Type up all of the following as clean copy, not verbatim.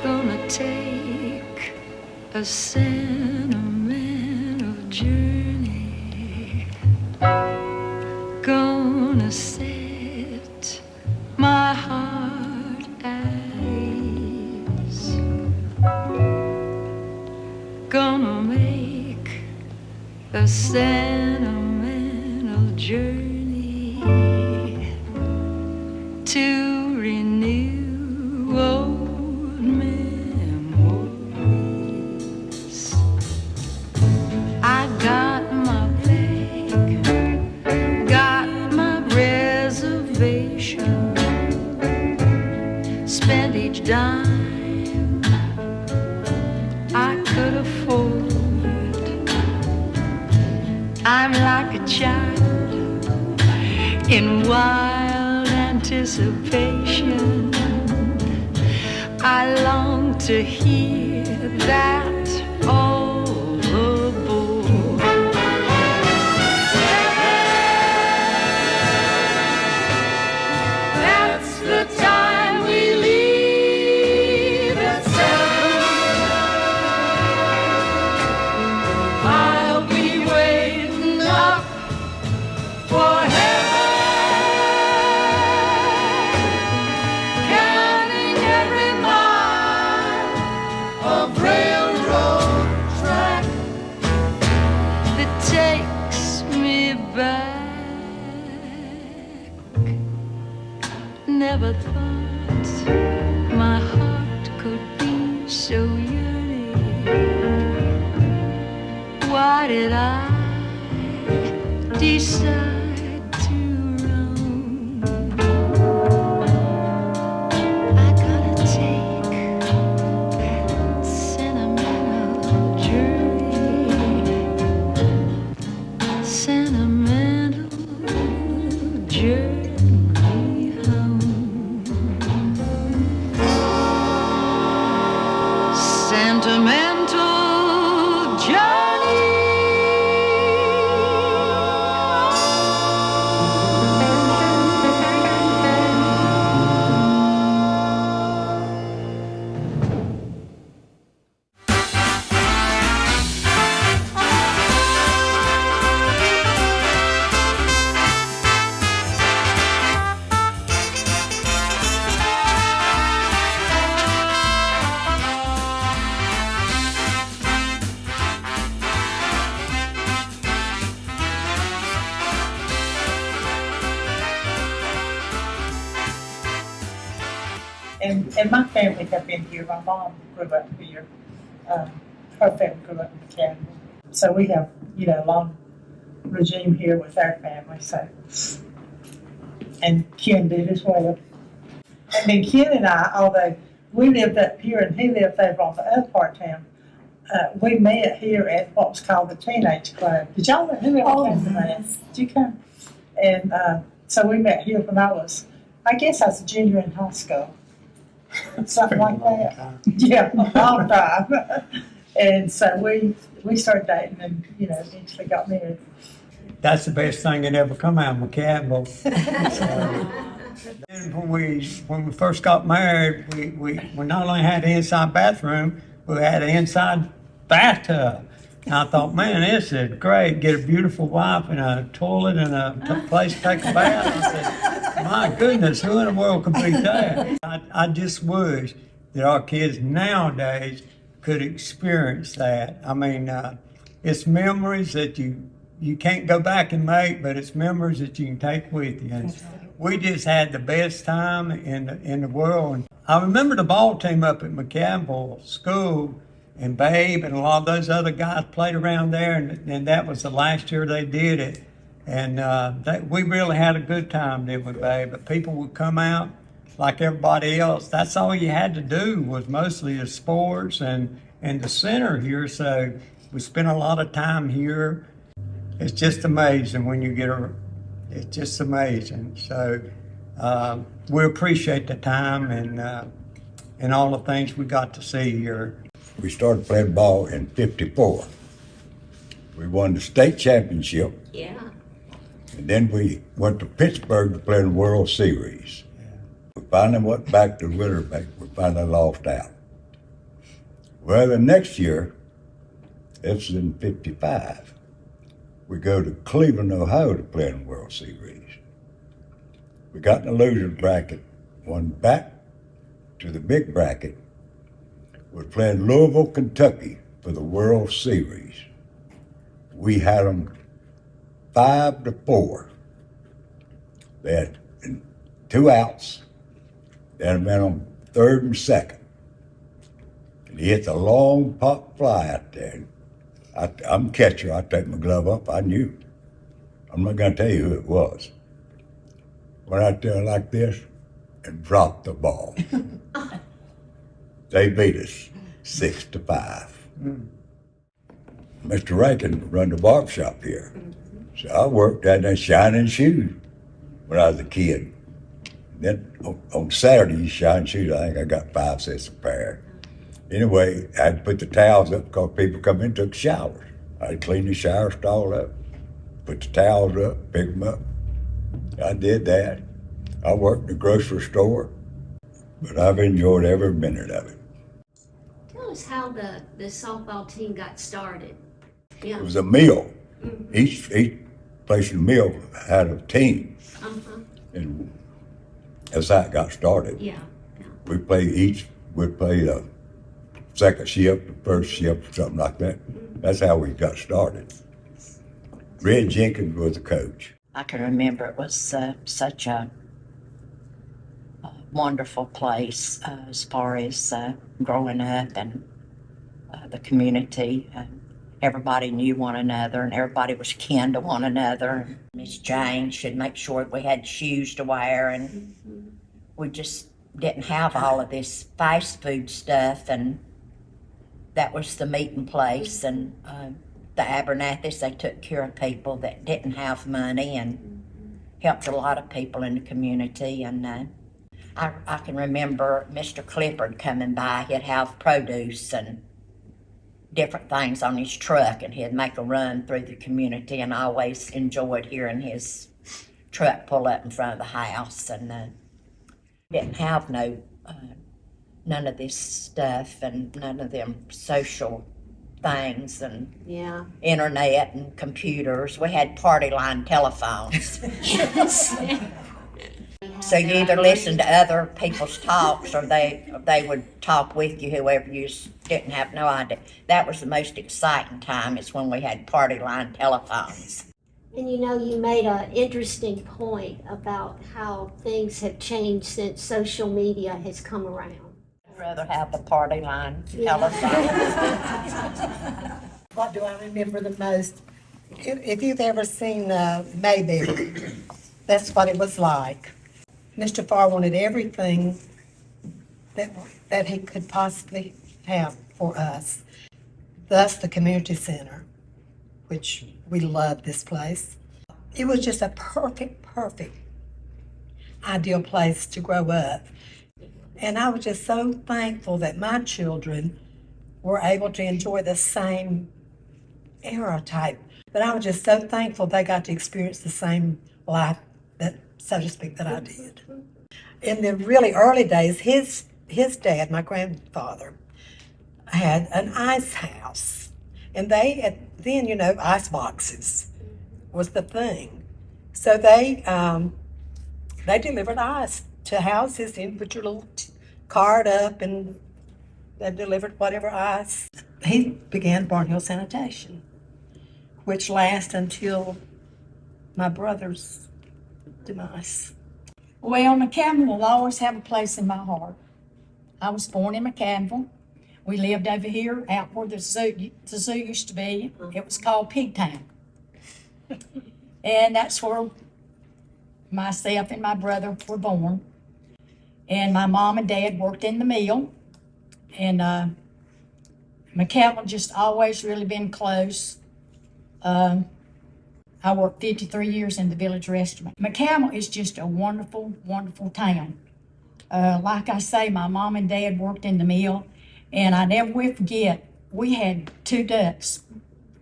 Gonna take a sentimental journey. Gonna set my heart at ease. Gonna make a sentimental journey to renew old memories. I got my bag, got my reservation, spent each dime I could afford. I'm like a child in wild anticipation. I long to hear that all aboard. That's the time we leave at 7. I'll be waiting up for heaven, counting every mile of railroad track that takes me back. Never thought my heart could be so yearning. Why did I decide to run? I gotta take that sentimental journey. Sentimental journey home. Sentimental journey. And my family have been here. My mom grew up here. Her family grew up in McAdenville. So we have, a long regime here with our family. So, and Ken did as well. And then Ken and I, although we lived up here and he lived over on the other part of town, we met here at what was called the Teenage Club. Did y'all know who ever came to that? Did you come? And so we met here when I was a junior in high school. Something like that. Yeah, a long time. And so we started dating and, eventually got married. That's the best thing that ever come out of McAdenville. And when we first got married, we not only had an inside bathroom, we had an inside bathtub. And I thought, man, this is great. Get a beautiful wife and a toilet and a place to take a bath. I said, my goodness, who in the world could beat that? I just wish that our kids nowadays could experience that. I mean, it's memories that you can't go back and make, but it's memories that you can take with you. And we just had the best time in the world. I remember the ball team up at McAdenville School, and Babe and a lot of those other guys played around there, and that was the last year they did it. And we really had a good time, didn't we, Babe? But people would come out like everybody else. That's all you had to do was mostly the sports and the center here. So we spent a lot of time here. It's just amazing when you get it's just amazing. So we appreciate the time and all the things we got to see here. We started playing ball in '54. We won the state championship. Yeah. And then we went to Pittsburgh to play in the World Series. We finally went back to Winterbank. We finally lost out. Well, the next year, this is in 55, we go to Cleveland, Ohio to play in the World Series. We got in the loser's bracket, won back to the big bracket. We're playing Louisville, Kentucky for the World Series. We had them 5-4. They had 2 outs. They had a man on third and second. And he hit the long pop fly out there. I'm catcher. I take my glove up. I knew. I'm not going to tell you who it was. Went out there like this and dropped the ball. They beat us 6-5. Mr. Rankin run the barber shop here. So I worked out there shining shoes when I was a kid. Then on Saturday, you shine shoes. I think I got 5 sets of pair. Anyway, I had to put the towels up because people come in and took showers. I'd clean the shower stall up, put the towels up, pick them up. I did that. I worked in the grocery store, but I've enjoyed every minute of it. Tell us how the softball team got started. Yeah. It was a mill. Each place in the mill had a team, and that's how it got started. Yeah. We'd play the second shift, the first shift, something like that. That's how we got started. Red Jenkins was the coach. I can remember it was such a wonderful place as far as growing up, and the community. Everybody knew one another, and everybody was kin to one another. Miss Jane should make sure we had shoes to wear, and we just didn't have all of this fast food stuff, and that was the meeting place. And the Abernathys, they took care of people that didn't have money and helped a lot of people in the community. And I can remember Mr. Clifford coming by. He'd have produce and different things on his truck, and he'd make a run through the community, and I always enjoyed hearing his truck pull up in front of the house. And didn't have none of this stuff, and none of them social things, and Yeah. internet and computers. We had party line telephones. So you either listened to other people's talks, or they would talk with you, whoever you didn't have no idea. That was the most exciting time, is when we had party line telephones. And you made an interesting point about how things have changed since social media has come around. I'd rather have the party line Yeah. telephone. What do I remember the most? If you've ever seen Mayberry, that's what it was like. Mr. Farr wanted everything that he could possibly have for us. Thus, the community center, which we love this place. It was just a perfect ideal place to grow up. And I was just so thankful that my children were able to enjoy the same era type. But I was just so thankful they got to experience the same life, that, so to speak, that I did. In the really early days, his dad, my grandfather, had an ice house. And then, ice boxes was the thing. So they delivered ice to houses, and put your little card up, and they delivered whatever ice. He began Barnhill Sanitation, which lasted until my brother's demise. Well, McAdenville will always have a place in my heart. I was born in McAdenville. We lived over here out where the zoo used to be. It was called Pigtown. And that's where myself and my brother were born. And my mom and dad worked in the mill. And McAdenville just always really been close. I worked 53 years in the village restaurant. McAdenville is just a wonderful, wonderful town. Like I say, my mom and dad worked in the mill, and I never will forget, we had 2 ducks,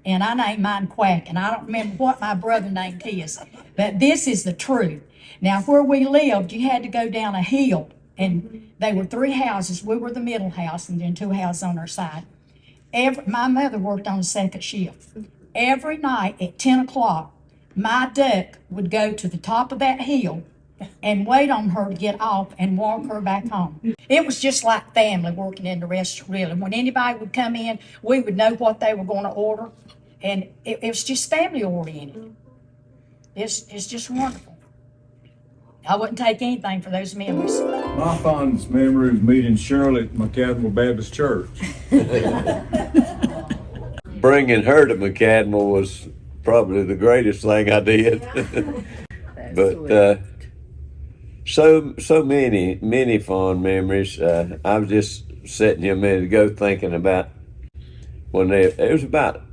and I named mine Quack, and I don't remember what my brother named his, but this is the truth. Now, where we lived, you had to go down a hill, and they were 3 houses. We were the middle house, and then 2 houses on our side. my mother worked on the second shift. Every night at 10 o'clock, my duck would go to the top of that hill and wait on her to get off and walk her back home. It was just like family working in the restaurant, really. When anybody would come in, we would know what they were going to order, and it was just family oriented. It's just wonderful. I wouldn't take anything for those memories. My fondest memory is meeting Shirley at McAdenville Baptist Church. Bringing her to McAdenville was probably the greatest thing I did. But so many fond memories. I was just sitting here a minute ago thinking about when it was about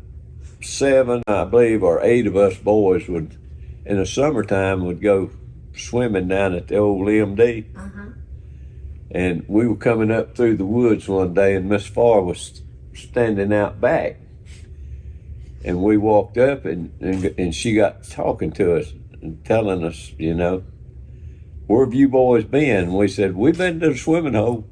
7, I believe, or 8 of us boys would, in the summertime, would go swimming down at the old MD. And we were coming up through the woods one day, and Miss Farr was standing out back. And we walked up, and she got talking to us and telling us, you know, where have you boys been? And we said, we've been to the swimming hole.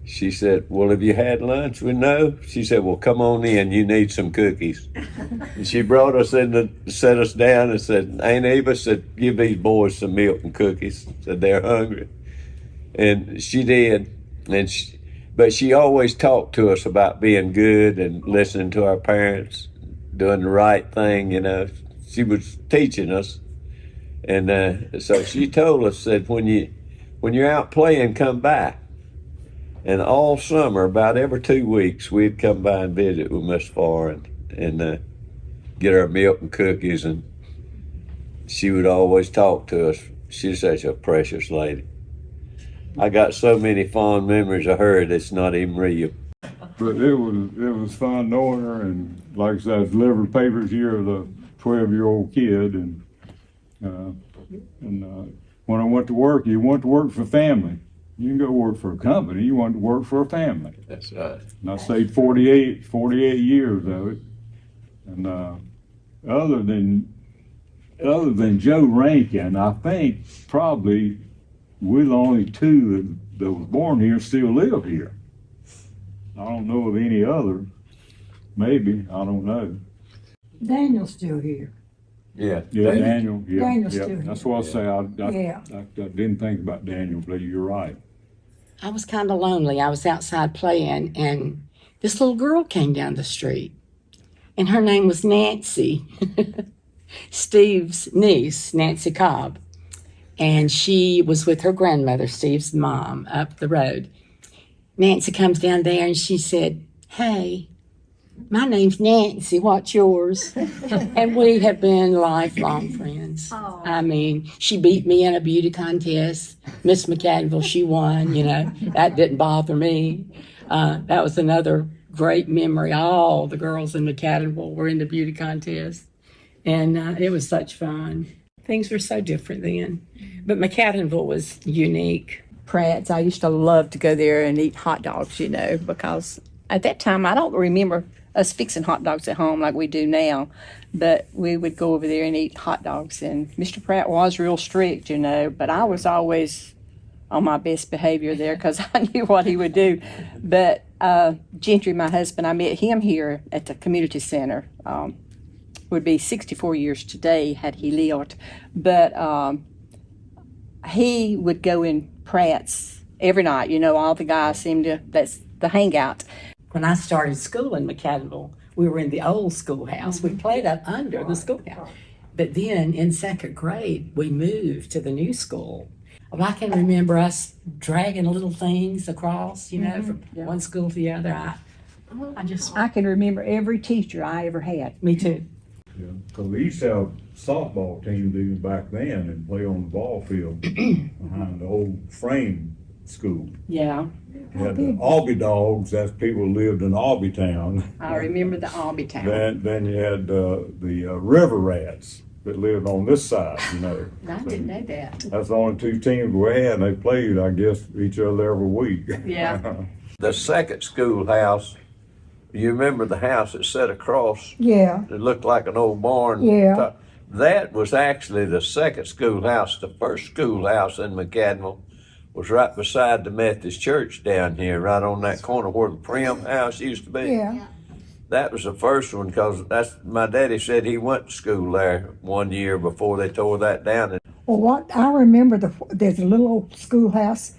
She said, well, have you had lunch? We no. She said, well, come on in, you need some cookies. And she brought us in to set us down and said, Aunt Eva said, give these boys some milk and cookies. Said they're hungry. And she did. But she always talked to us about being good and listening to our parents, doing the right thing, you know. She was teaching us. And so she told us, said, when you're out playing, come by. And all summer, about every 2 weeks, we'd come by and visit with Miss Farr and get our milk and cookies. And she would always talk to us. She's such a precious lady. I got so many fond memories of her, it's not even real. But it was fun knowing her, and like I said, I was delivering papers here of the 12-year-old kid, and when I went to work, you went to work for family. You didn't go work for a company, you wanted to work for a family. That's right. And I stayed 48 years of it. And other than Joe Rankin, I think probably we're the only two that was born here still live here. I don't know of any other. Maybe, I don't know. Daniel's still here. Yeah. Yeah, Daniel. Yeah, Daniel's yeah. still here. That's what I say. I Yeah. didn't think about Daniel, but you're right. I was kind of lonely. I was outside playing, and this little girl came down the street, and her name was Nancy, Steve's niece, Nancy Cobb. And she was with her grandmother, Steve's mom, up the road. Nancy comes down there and she said, hey, my name's Nancy, what's yours? And we have been lifelong friends. I mean, she beat me in a beauty contest. Miss McAdenville, she won, you know. That didn't bother me. That was another great memory. All the girls in McAdenville were in the beauty contest. And it was such fun. Things were so different then. But McAdenville was unique. Pratt's. I used to love to go there and eat hot dogs, you know, because at that time I don't remember us fixing hot dogs at home like we do now, but we would go over there and eat hot dogs. And Mr. Pratt was real strict, you know, but I was always on my best behavior there because I knew what he would do. But Gentry, my husband, I met him here at the community center. Would be 64 years today had he lived, but he would go in Pratt's every night. You know, all the guys seemed to, that's the hangout. When I started school in McAdenville, we were in the old schoolhouse. We played up under the schoolhouse. But then in second grade, we moved to the new school. Well, I can remember us dragging little things across, you know, from one school to the other. I can remember every teacher I ever had. Me too. Yeah, because we used to have softball teams even back then and play on the ball field behind the old frame school. Yeah. You had the Albee Dogs, that's people who lived in Albee Town. I remember the Albee Town. Then you had the River Rats that lived on this side, you know. I didn't know that. That's the only two teams we had, and they played, I guess, each other every week. Yeah. The second schoolhouse, you remember the house that sat across? Yeah. It looked like an old barn. Yeah. That was actually the second schoolhouse. The first schoolhouse in McAdenville was right beside the Methodist church down here, right on that corner where the Prim house used to be. Yeah. That was the first one, because that's my daddy said he went to school there one year before they tore that down. Well, what I remember, there's a little old schoolhouse.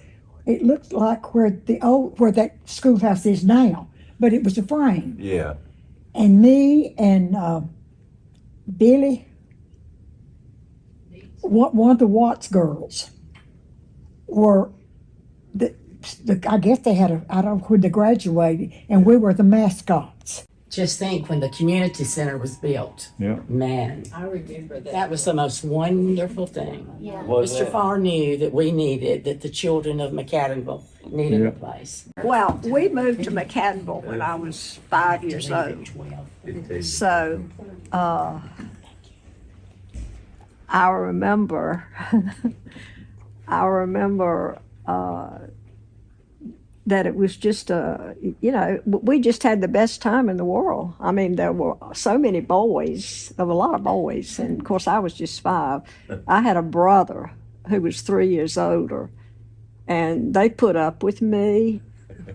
It looked like where that schoolhouse is now, but it was a frame. Yeah. And me and Billy, one of the Watts girls, were I guess they had I don't know when they graduated, and we were the mascots. Just think when the community center was built. Yeah. Man, I remember that was the most wonderful thing. Yeah. Mr. Farr knew that we needed, that the children of McAdenville needed Yeah. a place. Well, we moved to McAdenville when I was 5 years old. So, I remember, that it was just we just had the best time in the world. I mean, there were so many boys, there were a lot of boys, and of course I was just 5. I had a brother who was 3 years older, and they put up with me,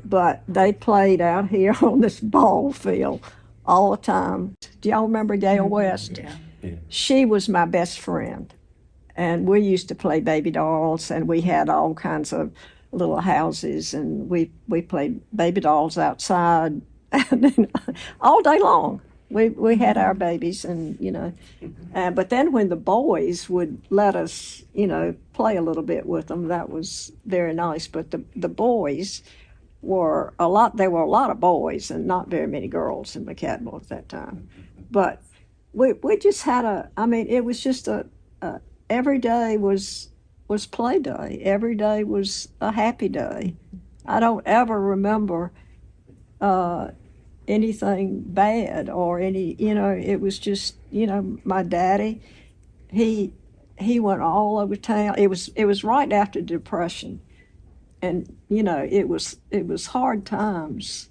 but they played out here on this ball field all the time. Do y'all remember Gail West? Yeah. She was my best friend, and we used to play baby dolls, and we had all kinds of little houses, and we played baby dolls outside and then, all day long. We had our babies, and but then when the boys would let us play a little bit with them, that was very nice. But the boys were a lot. There were a lot of boys and not very many girls in McAdenville at that time. But we just had it was just every day was play day. Every day was a happy day. I don't ever remember anything bad or it was just, my daddy, he went all over town. It was right after the Depression, and it was hard times,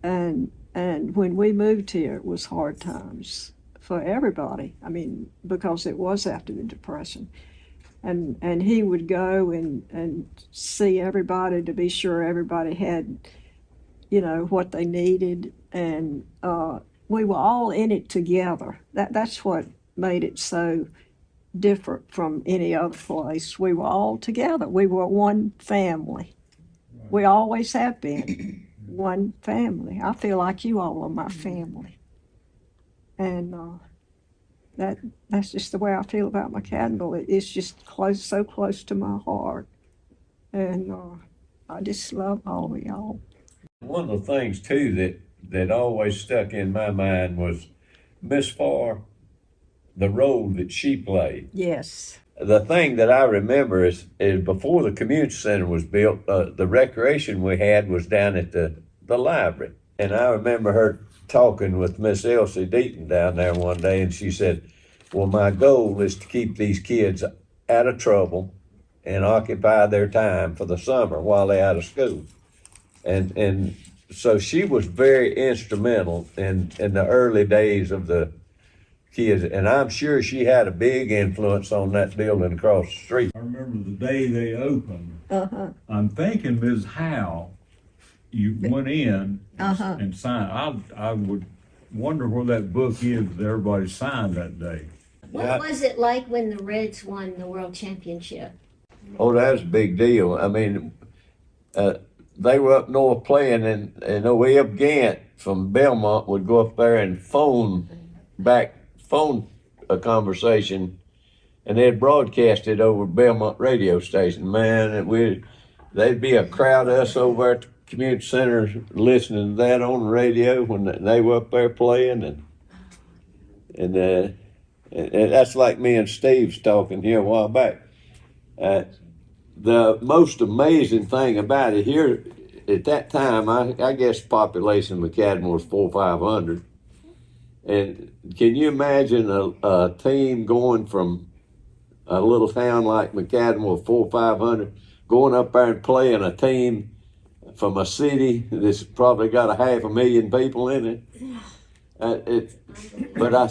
and when we moved here, it was hard times for everybody. I mean, because it was after the Depression. And he would go and see everybody to be sure everybody had, what they needed. And we were all in it together. That's what made it so different from any other place. We were all together. We were one family. We always have been one family. I feel like you all are my family. And that's just the way I feel about McAdenville. It's just so close to my heart, and I just love all of y'all. One of the things too that always stuck in my mind was Miss Farr, the role that she played. Yes. The thing that I remember is before the community center was built, the recreation we had was down at the library, and I remember her talking with Miss Elsie Deaton down there one day, and she said, well, my goal is to keep these kids out of trouble and occupy their time for the summer while they're out of school. And so she was very instrumental in the early days of the kids, and I'm sure she had a big influence on that building across the street. I remember the day they opened. Uh-huh. I'm thinking Ms. Howe, you went in and signed. I would wonder where that book is that everybody signed that day. What was it like when the Reds won the World Championship? Oh, that was a big deal. I mean, they were up north playing, and O.F. Gant from Belmont would go up there and phone a conversation, and they'd broadcast it over Belmont radio station. Man, they'd be a crowd of us over at the community center listening to that on the radio when they were up there playing, and that's like me and Steve's talking here a while back. The most amazing thing about it here at that time, I guess the population of McAdenville was 400 or 500. And can you imagine a team going from a little town like McAdenville, 400 or 500, going up there and playing a team from a city that's probably got 500,000 people in it? But I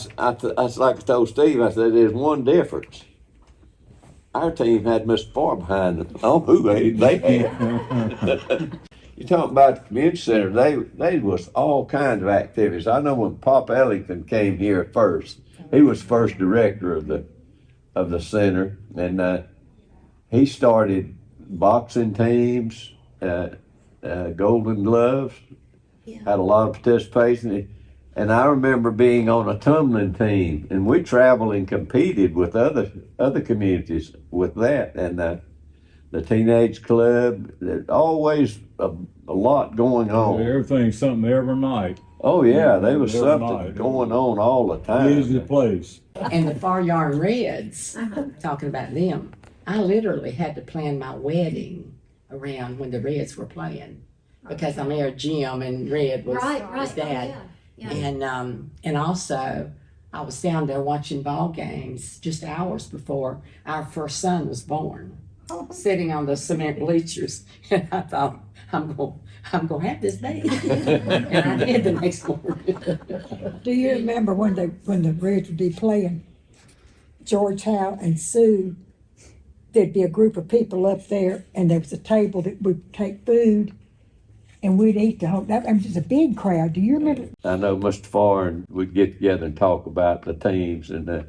like I told Steve, I said, there's one difference. our team had Mr. Farr behind them. Oh, who they had. You talking about the community center, they was all kinds of activities. I know when Pop Ellington came here first, he was first director of the center, and he started boxing teams, Golden Gloves, had a lot of participation. And I remember being on a tumbling team, and we traveled and competed with other communities with that. And the teenage club, there's always a lot going on. Everything's something every night. Oh yeah, there was Every something night. going on all the time. Busy place. And the Far Yard Reds, talking about them, I literally had to plan my wedding around when the Reds were playing because I married Jim and Red was his dad. Yeah. And also I was down there watching ball games just hours before our first son was born, sitting on the cement bleachers. And I thought, I'm going to have this baby. And I did the next morning. Do you remember when the Reds would be playing George Howe and Sue? There'd be a group of people up there, and there was a table that would take food, and we'd eat the whole. That was just a big crowd. Do you remember? I know Mr. Farr and we'd get together and talk about the teams, and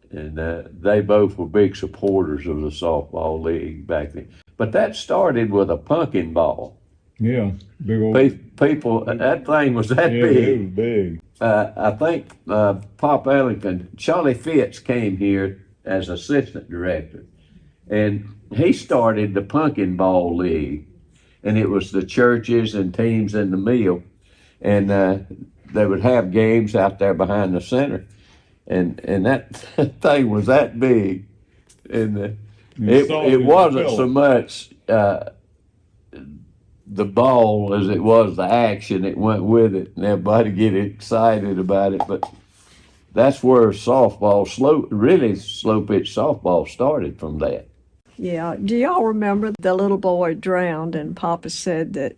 they both were big supporters of the softball league back then. But that started with a pumpkin ball. Yeah, big old. People, that thing was that Yeah, big. it was big. I think Pop Ellington, Charlie Fitz came here as assistant director, and he started the pumpkin ball league, and it was the churches and teams in the mill, and they would have games out there behind the center, and that thing was that big, and it wasn't so much the ball as it was the action that went with it, and everybody get excited about it. But that's where softball, slow pitch softball started from that. Yeah. Do y'all remember the little boy drowned and Papa said that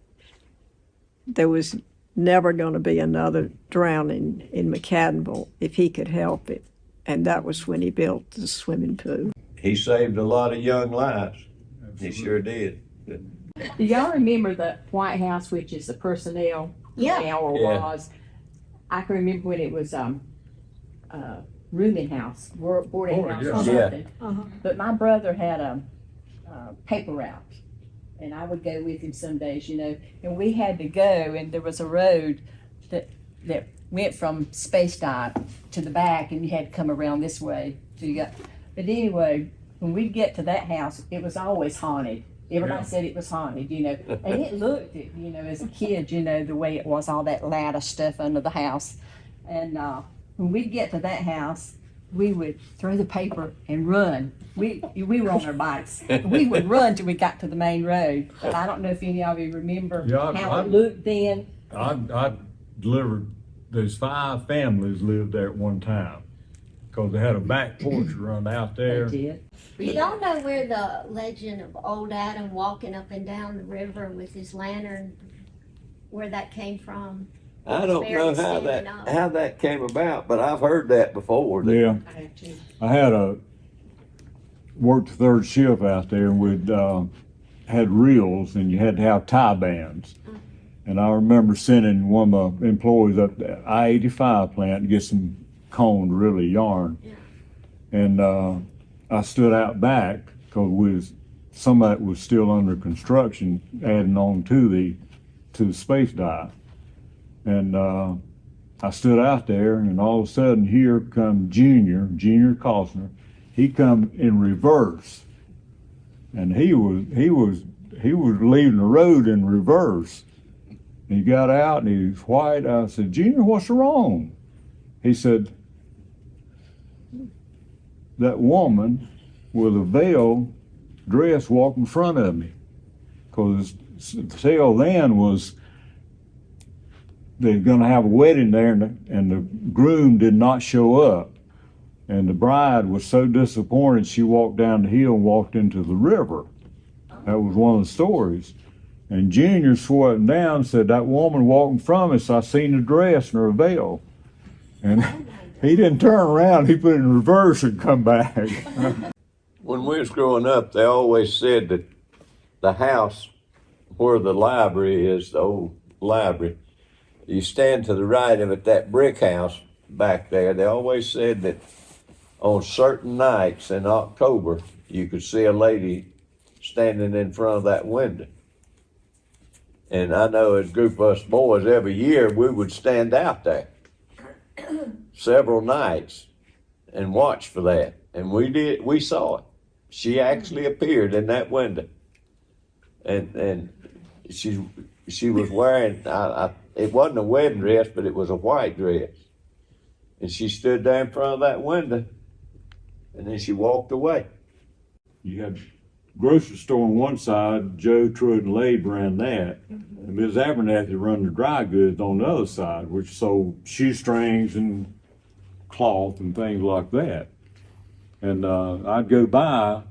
there was never going to be another drowning in McAdenville if he could help it? And that was when he built the swimming pool. He saved a lot of young lives. He sure did. Do y'all remember the White House, which is the personnel now or Yeah. was? I can remember when it was rooming house, boarding house or Yeah. something. But my brother had a paper route, and I would go with him some days, and we had to go, and there was a road that went from Space Dive to the back, and you had to come around this way till you got. But anyway, when we'd get to that house, it was always haunted. Everybody said it was haunted, and it looked, as a kid, the way it was, all that ladder stuff under the house. And when we'd get to that house, we would throw the paper and run. We were on our bikes. We would run till we got to the main road. But I don't know if any of you remember how it looked then. I delivered, there's 5 families lived there at one time, because they had a back porch run out there. They did. Do y'all know where the legend of old Adam walking up and down the river with his lantern, where that came from? I don't know how that came about, but I've heard that before. Yeah. I worked third shift out there, and we'd had reels, and you had to have tie bands. And I remember sending one of my employees up to I-85 plant to get some coned really yarn. And I stood out back because some of that was still under construction, adding on to the space dive. And I stood out there, and all of a sudden here come Junior Costner. He come in reverse, and he was leaving the road in reverse. He got out and he was white. I said, "Junior, what's wrong?" He said, "That woman with a veil dress walked in front of me." Because the tale then was they're going to have a wedding there, and the groom did not show up. And the bride was so disappointed, she walked down the hill and walked into the river. That was one of the stories. And Junior swore it down and said, "That woman walking from us, I seen the dress and her veil." And he didn't turn around, he put it in reverse and come back. When we was growing up, they always said that the house where the library is, the old library, you stand to the right of it, that brick house back there, they always said that on certain nights in October, you could see a lady standing in front of that window. And I know as a group of us boys, every year we would stand out there several nights and watch for that. And we saw it. She actually appeared in that window. And she was wearing, it wasn't a wedding dress, but it was a white dress. And she stood there in front of that window, and then she walked away. You had grocery store on one side, Joe, Truett, and Lade ran that. And Ms. Abernathy run the dry goods on the other side, which sold shoestrings and cloth and things like that. And I'd go by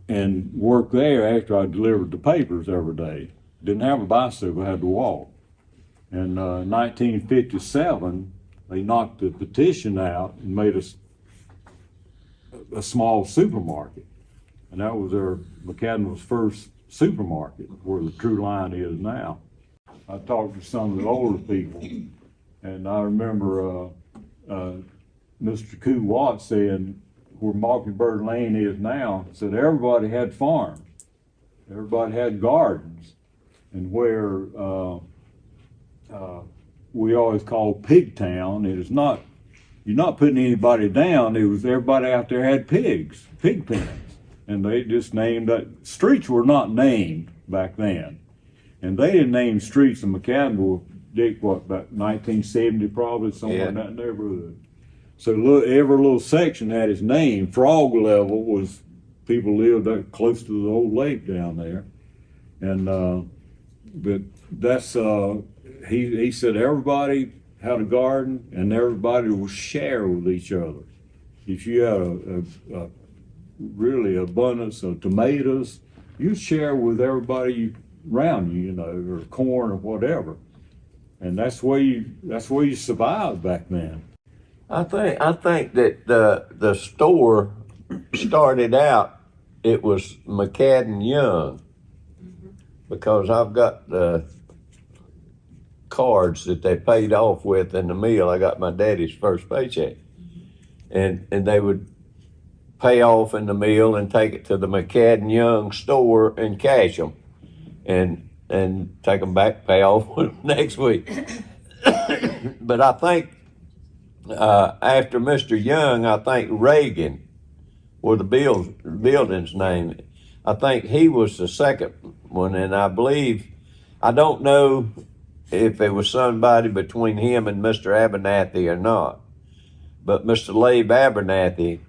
and work there after I delivered the papers every day. Didn't have a bicycle, I had to walk. In 1957, they knocked the petition out and made a small supermarket. And that was McAdenville's first supermarket, where the True Line is now. I talked to some of the older people, and I remember Mr. Koo Watts saying, where Mockingbird Lane is now, said everybody had farms, everybody had gardens, and where we always call Pigtown, it is not, you're not putting anybody down, it was everybody out there had pigs, pig pens, and they just named that. Streets were not named back then, and they didn't name streets in McAdenville, Dick, what, about 1970 probably, somewhere in that neighborhood. So every little section had its name. Frog Level was, people lived up close to the old lake down there. And, but that's, he said everybody had a garden and everybody would share with each other. If you had a really abundance of tomatoes, you share with everybody around you, you know, or corn or whatever. And that's where you survived back then. I think that the store started out, it was McCadden Young, because I've got the cards that they paid off with in the mail. I got my daddy's first paycheck, and they would pay off in the mail and take it to the McCadden Young store and cash them, and take them back, pay off next week. But I think after Mr. Young, I think Reagan was the building's name. I think he was the second one, and I believe, I don't know if it was somebody between him and Mr. Abernathy or not, but Mr. Labe Abernathy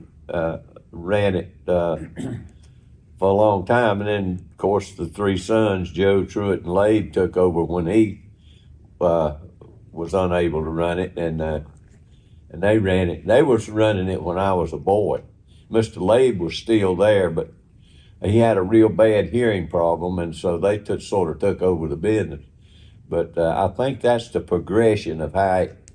ran it for a long time, and then of course the three sons, Joe, Truett, and Labe, took over when he was unable to run it, and they ran it. They was running it when I was a boy. Mr. Labe was still there, but he had a real bad hearing problem, and so they sort of took over the business. But I think that's the progression of how it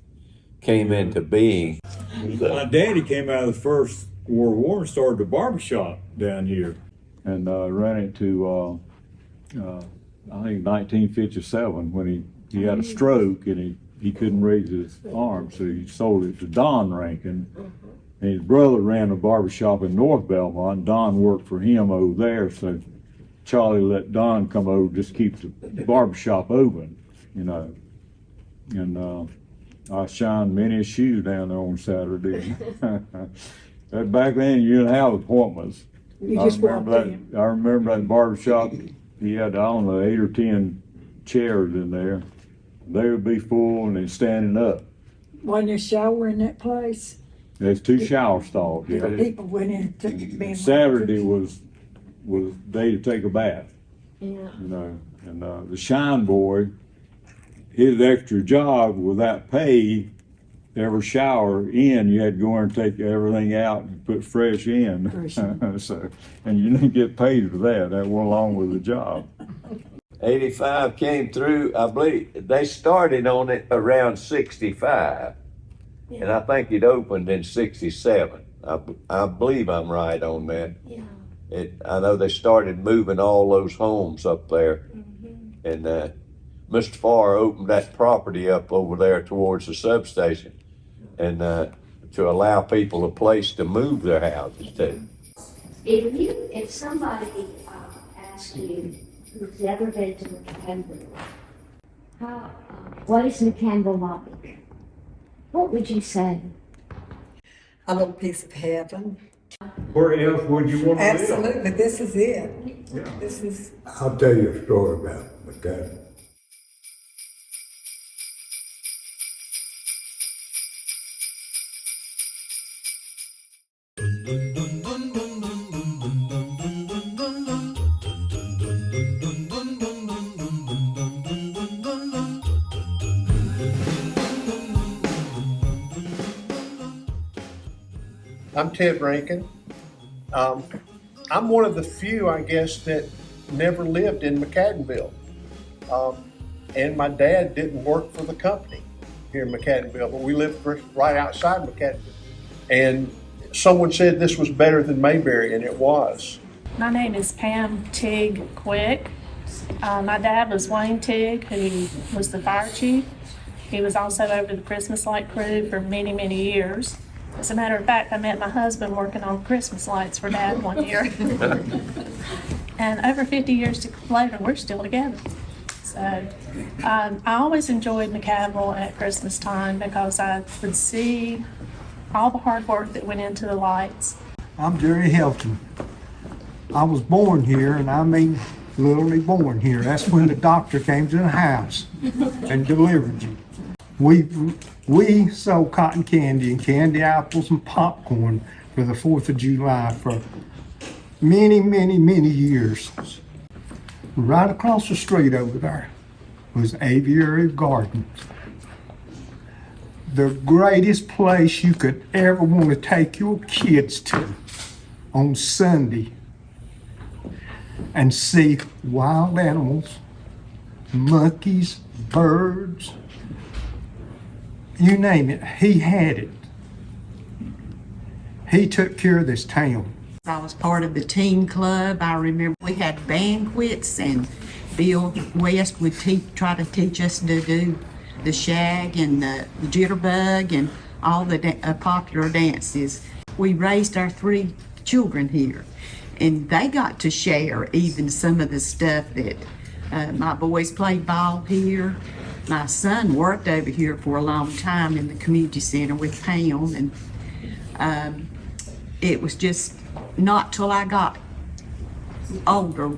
came into being. My daddy came out of the First World War and started a barbershop down here, and ran it to I think 1957 when he had a stroke and he couldn't raise his arm, so he sold it to Don Rankin. And his brother ran a barbershop in North Belmont. Don worked for him over there, so Charlie let Don come over, just keep the barbershop open, you know. And I shined many a shoe down there on Saturday. Back then, you didn't have appointments. You just walked in. I remember that barbershop, he had, I don't know, 8 or 10 chairs in there. They would be full and they're standing up. Wasn't there a shower in that place? There's 2 shower stalls. Yeah. People went in and took a bath. Saturday was day to take a bath. Yeah. You know, and the shine boy, his extra job without pay, every shower in, you had to go in and take everything out and put fresh in. So, and you didn't get paid for that. That went along with the job. 85 came through, I believe, they started on it around 65. And I think it opened in 67. I believe I'm right on that. Yeah. I know they started moving all those homes up there, and Mr. Farr opened that property up over there towards the substation, and to allow people a place to move their houses to. If somebody asked you who's never been to McAdenville, what is McAdenville like? What would you say? A little piece of heaven. Where else would you want to live? Absolutely, this is it. This is. I'll tell you a story about McAdenville. I'm Ted Rankin. I'm one of the few, I guess, that never lived in McAdenville. And my dad didn't work for the company here in McAdenville, but we lived right outside McAdenville. And someone said this was better than Mayberry, and it was. My name is Pam Tig Quick. My dad was Wayne Tig, who was the fire chief. He was also over the Christmas light crew for many, many years. As a matter of fact, I met my husband working on Christmas lights for Dad one year. And over 50 years later, we're still together. So I always enjoyed McAdenville at Christmas time because I would see all the hard work that went into the lights. I'm Jerry Helton. I was born here, and I mean literally born here. That's when the doctor came to the house and delivered you. We sold cotton candy and candy apples and popcorn for the 4th of July for many, many, many years. Right across the street over there was Aviary Gardens. The greatest place you could ever want to take your kids to on Sunday and see wild animals, monkeys, birds, you name it, he had it. He took care of this town. I was part of the teen club. I remember we had banquets, and Bill West would try to teach us to do the shag and the jitterbug and all the popular dances. We raised our 3 children here, and they got to share even some of the stuff that my boys played ball here. My son worked over here for a long time in the community center with Pam, and it was just not till I got older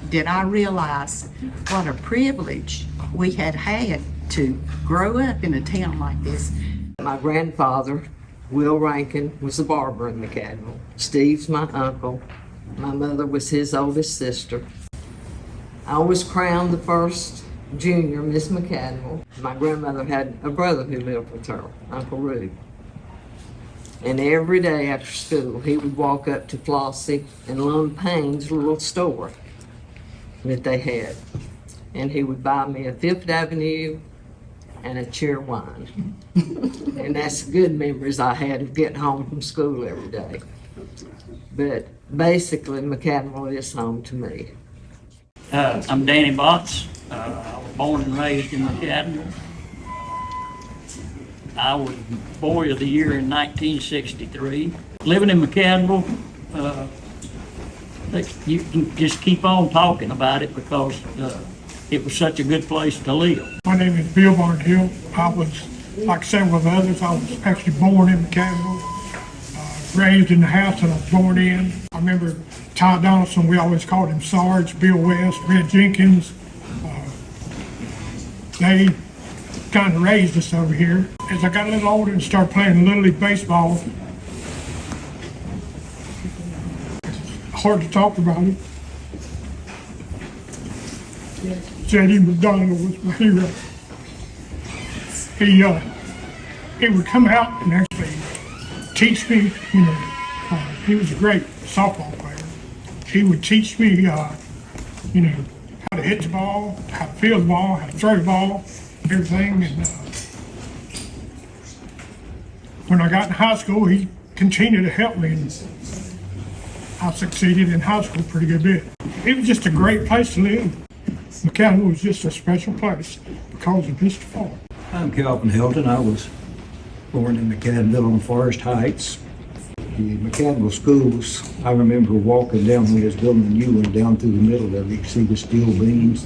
did I realize what a privilege we had to grow up in a town like this. My grandfather, Will Rankin, was a barber in McAdenville. Steve's my uncle. My mother was his oldest sister. I was crowned the first junior Miss McAdenville. My grandmother had a brother who lived with her, Uncle Rube. And every day after school, he would walk up to Flossie and Lum Payne's little store that they had. And he would buy me a Fifth Avenue and a cheer wine. And that's good memories I had of getting home from school every day. But basically, McAdenville is home to me. I'm Danny Botts. I was born and raised in McAdenville. I was Boy of the Year in 1963. Living in McAdenville, you can just keep on talking about it because it was such a good place to live. My name is Bill Barnhill. I was, like several of others, I was actually born in McAdenville, raised in the house that I was born in. I remember Ty Donaldson, we always called him Sarge, Bill West, Red Jenkins. They kind of raised us over here. As I got a little older and started playing Little League baseball, it's hard to talk about it. J.D. McDonald was my hero. He would come out and actually teach me, he was a great softball player. He would teach me, how to hit the ball, how to field the ball, how to throw the ball, everything. And when I got in high school, he continue to help me. And I succeeded in high school pretty good bit. It was just a great place to live. McAdenville was just a special place because of Mr. Farr. I'm Calvin Hilton. I was born in McAdenville on Forest Heights. The McAdenville schools, I remember walking down when they was building a new one down through the middle of it. You could see the steel beams.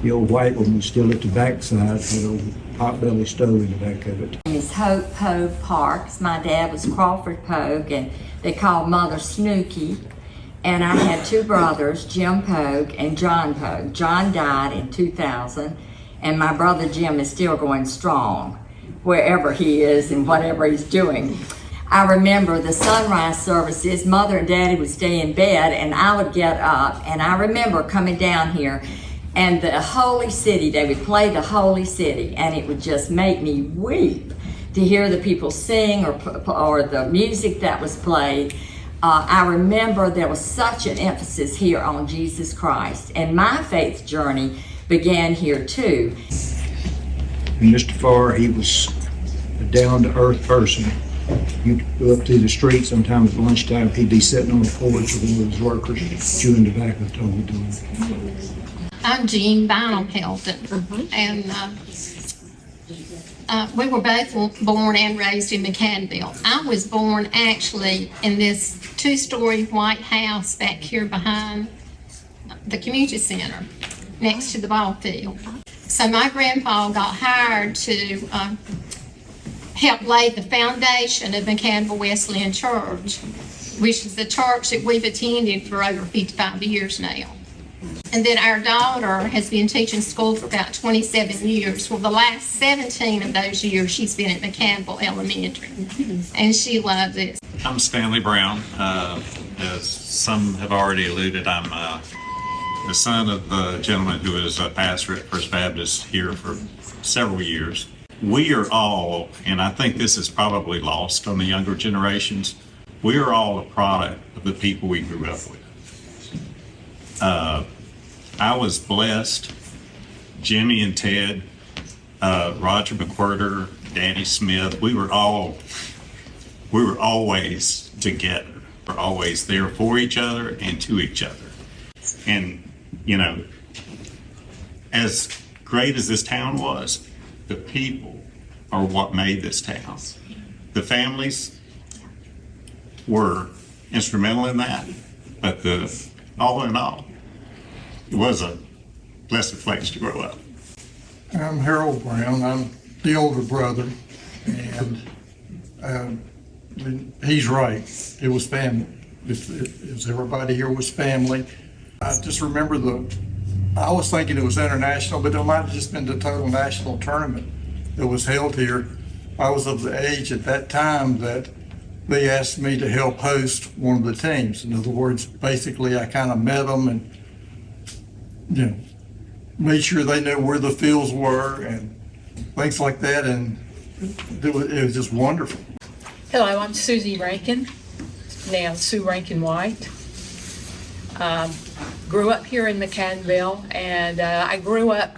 The old white one was still at the backside, with old potbelly stove in the back of it. Miss Hope Pogue Parks. My dad was Crawford Pogue, and they called Mother Snooky. And I had two brothers, Jim Pogue and John Pogue. John died in 2000, and my brother Jim is still going strong, wherever he is and whatever he's doing. I remember the sunrise services, Mother and Daddy would stay in bed, and I would get up, and I remember coming down here, and the Holy City, they would play the Holy City, and it would just make me weep to hear the people sing or the music that was played. I remember there was such an emphasis here on Jesus Christ, and my faith journey began here too. And Mr. Farr, he was a down-to-earth person. You'd go up through the street sometimes at lunchtime, he'd be sitting on the porch with one of his workers chewing tobacco to him. I'm Jean Bynum Hilton, and we were both born and raised in McAdenville. I was born actually in this two-story white house back here behind the community center, next to the ball field. So my grandpa got hired to help lay the foundation of McAdenville Wesleyan Church, which is the church that we've attended for over 55 years now. And then our daughter has been teaching school for about 27 years. Well, the last 17 of those years, she's been at McAdenville Elementary, and she loves it. I'm Stanley Brown. As some have already alluded, I'm the son of the gentleman who is a pastor at First Baptist here for several years. We are all, and I think this is probably lost on the younger generations, we are all a product of the people we grew up with. I was blessed. Jimmy and Ted, Roger McWhirter, Danny Smith, we were always together. We're always there for each other and to each other. And, you know, as great as this town was, the people are what made this town. The families were instrumental in that, but all in all, it was a blessed place to grow up. I'm Harold Brown. I'm the older brother, and he's right. It was family. If everybody here was family. I just remember I was thinking it was international, but it might have just been the total national tournament that was held here. I was of the age at that time that they asked me to help host one of the teams. In other words, basically I kind of met them and, you know, made sure they knew where the fields were and things like that, and it was just wonderful. Hello, I'm Susie Rankin, now Sue Rankin White. Grew up here in McAdenville, and I grew up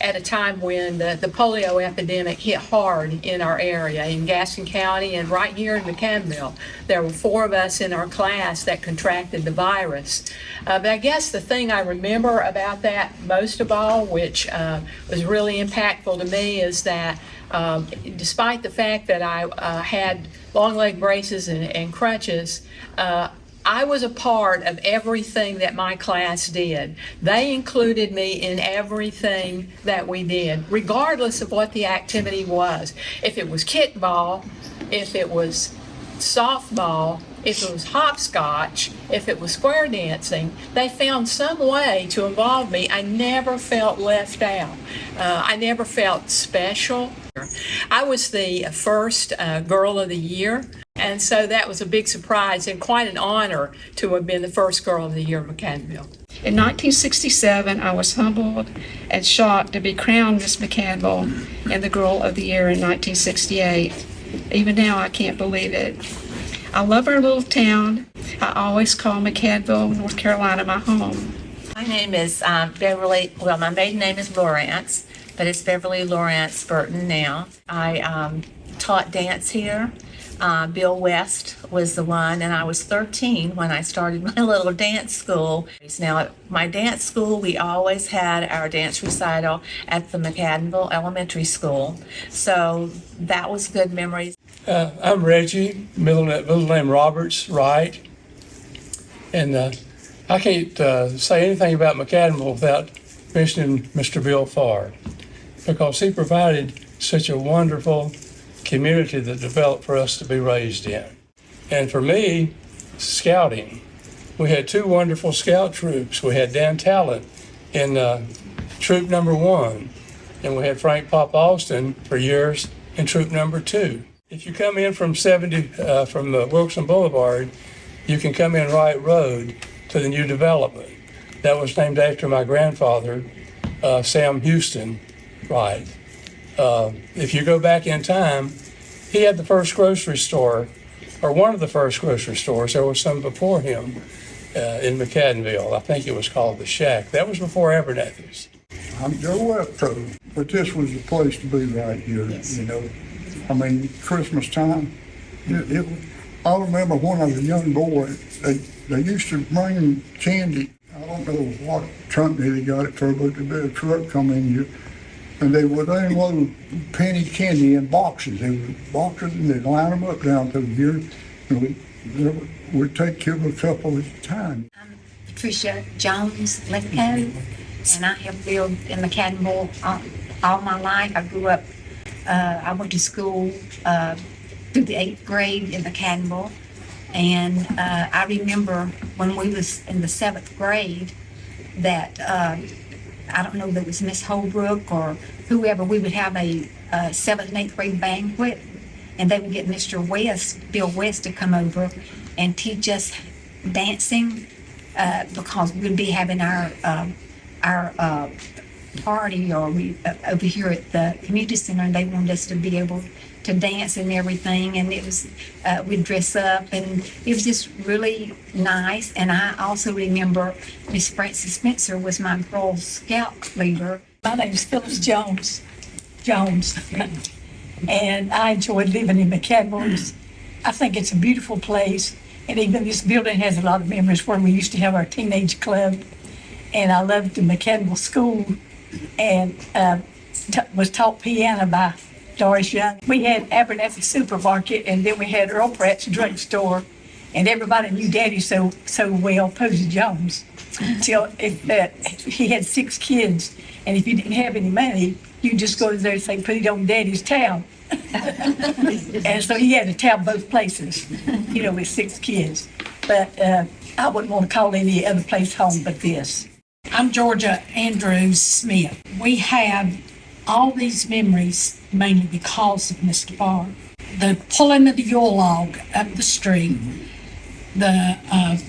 at a time when the polio epidemic hit hard in our area, in Gaston County and right here in McAdenville. There were 4 of us in our class that contracted the virus. But I guess the thing I remember about that most of all, which was really impactful to me, is that despite the fact that I had long leg braces and crutches, I was a part of everything that my class did. They included me in everything that we did, regardless of what the activity was. If it was kickball, if it was softball, if it was hopscotch, if it was square dancing, they found some way to involve me. I never felt left out. I never felt special. I was the first Girl of the Year, and so that was a big surprise and quite an honor to have been the first Girl of the Year of McAdenville. In 1967, I was humbled and shocked to be crowned Miss McAdenville and the Girl of the Year in 1968. Even now, I can't believe it. I love our little town. I always call McAdenville, North Carolina, my home. My name is Beverly, well, my maiden name is Lawrence, but it's Beverly Lawrence Burton now. I taught dance here. Bill West was the one, and I was 13 when I started my little dance school. Now, at my dance school, we always had our dance recital at the McAdenville Elementary School, so that was good memories. I'm Reggie, middle name Roberts Wright, and I can't say anything about McAdenville without mentioning Mr. Bill Farr, because he provided such a wonderful community that developed for us to be raised in. And for me, scouting. We had two wonderful scout troops. We had Dan Talent in troop number 1, and we had Frank Pop Austin for years in troop number 2. If you come in from from Wilson Boulevard, you can come in Wright Road to the new development. That was named after my grandfather, Sam Houston Wright. If you go back in time, he had the first grocery store, or one of the first grocery stores. There was some before him in McAdenville. I think it was called the Shack. That was before Abernathy's. I'm Joe Webco, but this was the place to be right here, you know. I mean, Christmas time, I remember when I was a young boy, they used to bring candy. I don't know what company they got it for, but the truck come in here, and they would unload penny candy in boxes. They were boxes, and they'd line them up down through here, and we'd take care of a couple at a time. I'm Patricia Jones Lithgow, and I have lived in McAdenville all my life. I grew up, I went to school through the 8th grade in McAdenville, and I remember when we was in the 7th grade that I don't know if it was Miss Holbrook or whoever, we would have a 7th and 8th grade banquet, and they would get Mr. West, Bill West, to come over and teach us dancing because we'd be having our party or we over here at the community center, and they wanted us to be able to dance and everything, and it was we'd dress up, and it was just really nice. And I also remember Miss Frances Spencer was my Girl Scout leader. My name is Phyllis Jones, and I enjoyed living in McAdenville. I think it's a beautiful place, and even this building has a lot of memories where we used to have our teenage club, and I loved the McAdenville School, and was taught piano by Doris Young. We had Abernathy Supermarket, and then we had Earl Pratt's drugstore, and everybody knew Daddy so well, Posey Jones. Till he had 6 kids, and if you didn't have any money, you just go there and say, put it on Daddy's tab. And so he had to tab both places, you know, with 6 kids. But I wouldn't want to call any other place home but this. I'm Georgia Andrews Smith. We have all these memories mainly because of Mr. Farr. The pulling of the Yule log up the street, the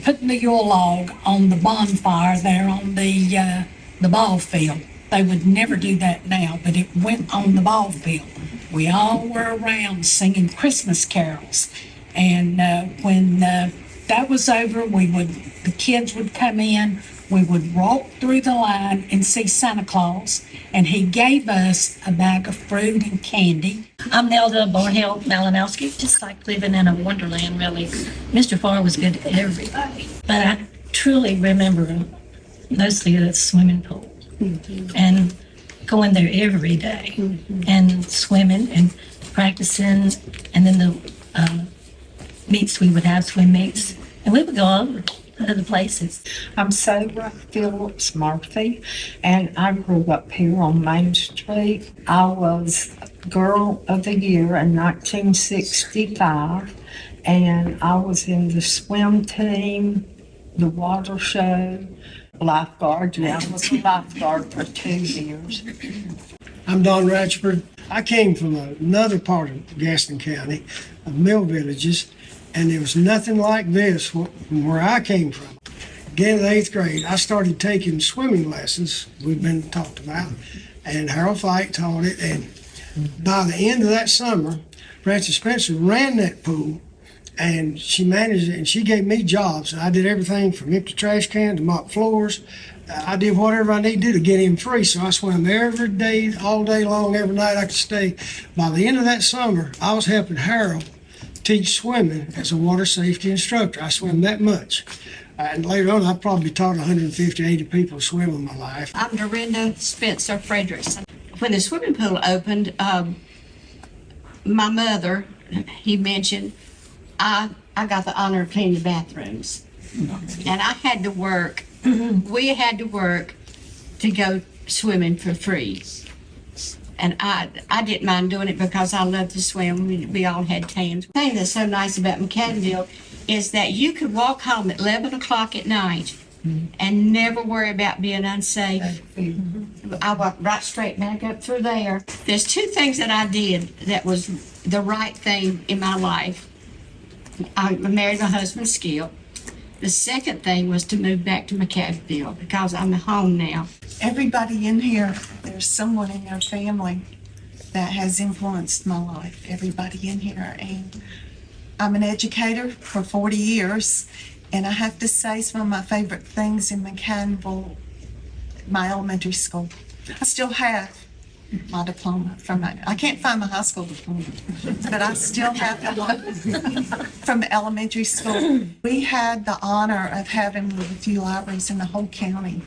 putting the Yule log on the bonfire there on the ball field. They would never do that now, but it went on the ball field. We all were around singing Christmas carols, and when that was over, the kids would come in. We would walk through the line and see Santa Claus, and he gave us a bag of fruit and candy. I'm Nelda Barnhill Malinowski, just like living in a wonderland, really. Mr. Farr was good to everybody, but I truly remember mostly the swimming pool and going there every day and swimming and practicing, and then the meets we would have, swim meets, and we would go over other places. I'm Sarah Phillips Murphy, and I grew up here on Main Street. I was Girl of the Year in 1965, and I was in the swim team, the water show, lifeguard. Yeah, I was a lifeguard for 2 years. I'm Don Ratchford. I came from another part of Gaston County, of Mill Villages, and there was nothing like this from where I came from. Again, in the 8th grade, I started taking swimming lessons, we've been talked about, and Harold Fike taught it, and by the end of that summer, Frances Spencer ran that pool, and she managed it, and she gave me jobs. I did everything from empty trash can to mop floors. I did whatever I needed to do to get him free, so I swam every day, all day long, every night I could stay. By the end of that summer, I was helping Harold teach swimming as a water safety instructor. I swim that much. And later on, I probably taught 150, 80 people to swim in my life. I'm Dorinda Spencer Frederickson. When the swimming pool opened, my mother, he mentioned, I got the honor of cleaning the bathrooms. And I had to work, we had to work to go swimming for free. And I didn't mind doing it because I loved to swim. We all had tans. The thing that's so nice about McAdenville is that you could walk home at 11 o'clock at night and never worry about being unsafe. I walked right straight back up through there. There's two things that I did that was the right thing in my life. I married my husband, Skip. The second thing was to move back to McAdenville because I'm at home now. Everybody in here, there's someone in their family that has influenced my life. Everybody in here. And I'm an educator for 40 years. And I have to say some of my favorite things in McAdenville, my elementary school. I still have my diploma from that. I can't find my high school diploma, but I still have the one from the elementary school. We had the honor of having one of the few libraries in the whole county.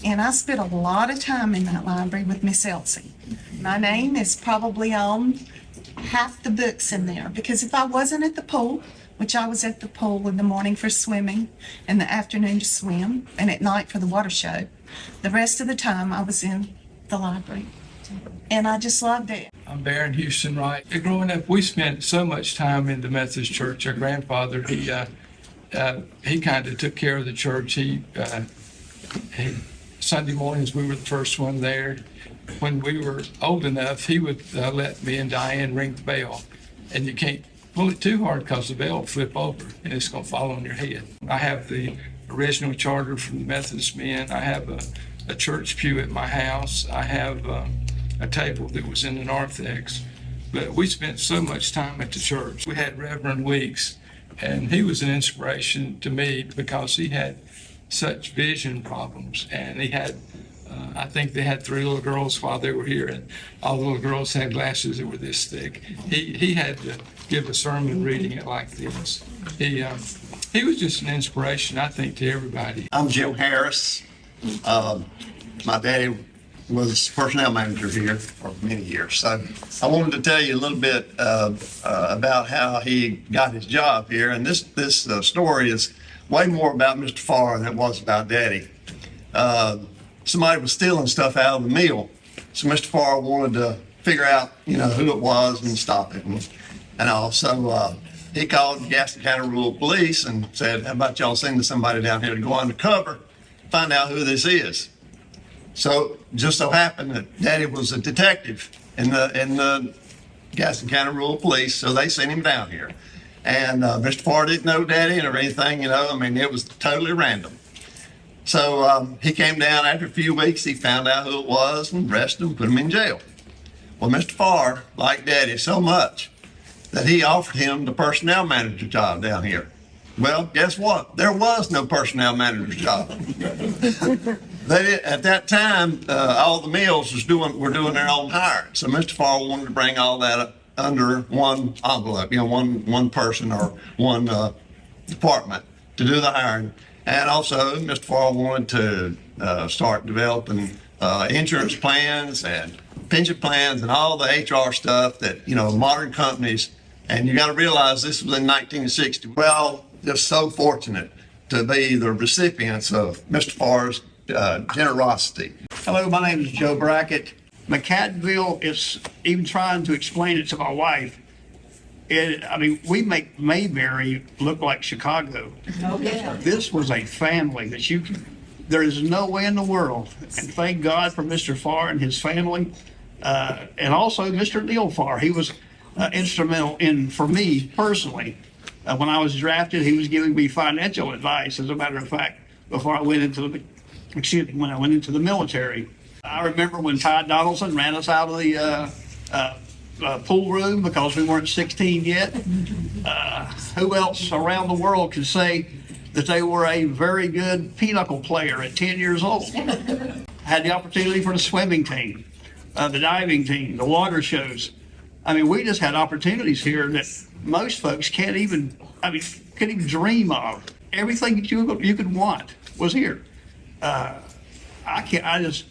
And I spent a lot of time in that library with Miss Elsie. My name is probably on half the books in there, because if I wasn't at the pool, which I was at the pool in the morning for swimming, in the afternoon to swim, and at night for the water show, the rest of the time I was in the library. And I just loved it. I'm Baron Houston Wright. Growing up, we spent so much time in the Methodist Church. Our grandfather, he kind of took care of the church. He Sunday mornings, we were the first one there. When we were old enough, he would let me and Diane ring the bell. And you can't pull it too hard because the bell will flip over and it's going to fall on your head. I have the original charter from the Methodist men. I have a church pew at my house. I have a table that was in the narthex. But we spent so much time at the church. We had Reverend Weeks, and he was an inspiration to me because he had such vision problems. And he had, I think they had 3 little girls while they were here, and all the little girls had glasses that were this thick. He had to give a sermon reading it like this. He was just an inspiration, I think, to everybody. I'm Jim Harris. My daddy was personnel manager here for many years. So I wanted to tell you a little bit about how he got his job here. And this story is way more about Mr. Farr than it was about Daddy. Somebody was stealing stuff out of the mill. So Mr. Farr wanted to figure out, who it was and stop it. And also, he called the Gaston County Rural Police and said, how about y'all sending somebody down here to go undercover, find out who this is. So just so happened that Daddy was a detective in the Gaston County Rural Police, so they sent him down here. And Mr. Farr didn't know Daddy or anything, it was totally random. So he came down after a few weeks, he found out who it was and arrested him, put him in jail. Well, Mr. Farr liked Daddy so much that he offered him the personnel manager job down here. Well, guess what? There was no personnel manager job. At that time, all the mills were doing their own hiring. So Mr. Farr wanted to bring all that up under one envelope, one person or one department to do the hiring. And also, Mr. Farr wanted to start developing insurance plans and pension plans and all the HR stuff that, modern companies. And you got to realize this was in 1960. Well, just so fortunate to be the recipients of Mr. Farr's generosity. Hello, my name is Joe Brackett. McAdenville is, even trying to explain it to my wife, we make Mayberry look like Chicago. Oh, yeah. This was a family that there is no way in the world, and thank God for Mr. Farr and his family, and also Mr. Neil Farr. He was instrumental for me personally. When I was drafted, he was giving me financial advice, as a matter of fact, before I went into the military. I remember when Ty Donaldson ran us out of the pool room because we weren't 16 yet. Who else around the world could say that they were a very good pinochle player at 10 years old? I had the opportunity for the swimming team, the diving team, the water shows. We just had opportunities here that most folks can't even, couldn't even dream of. Everything that you could want was here. I just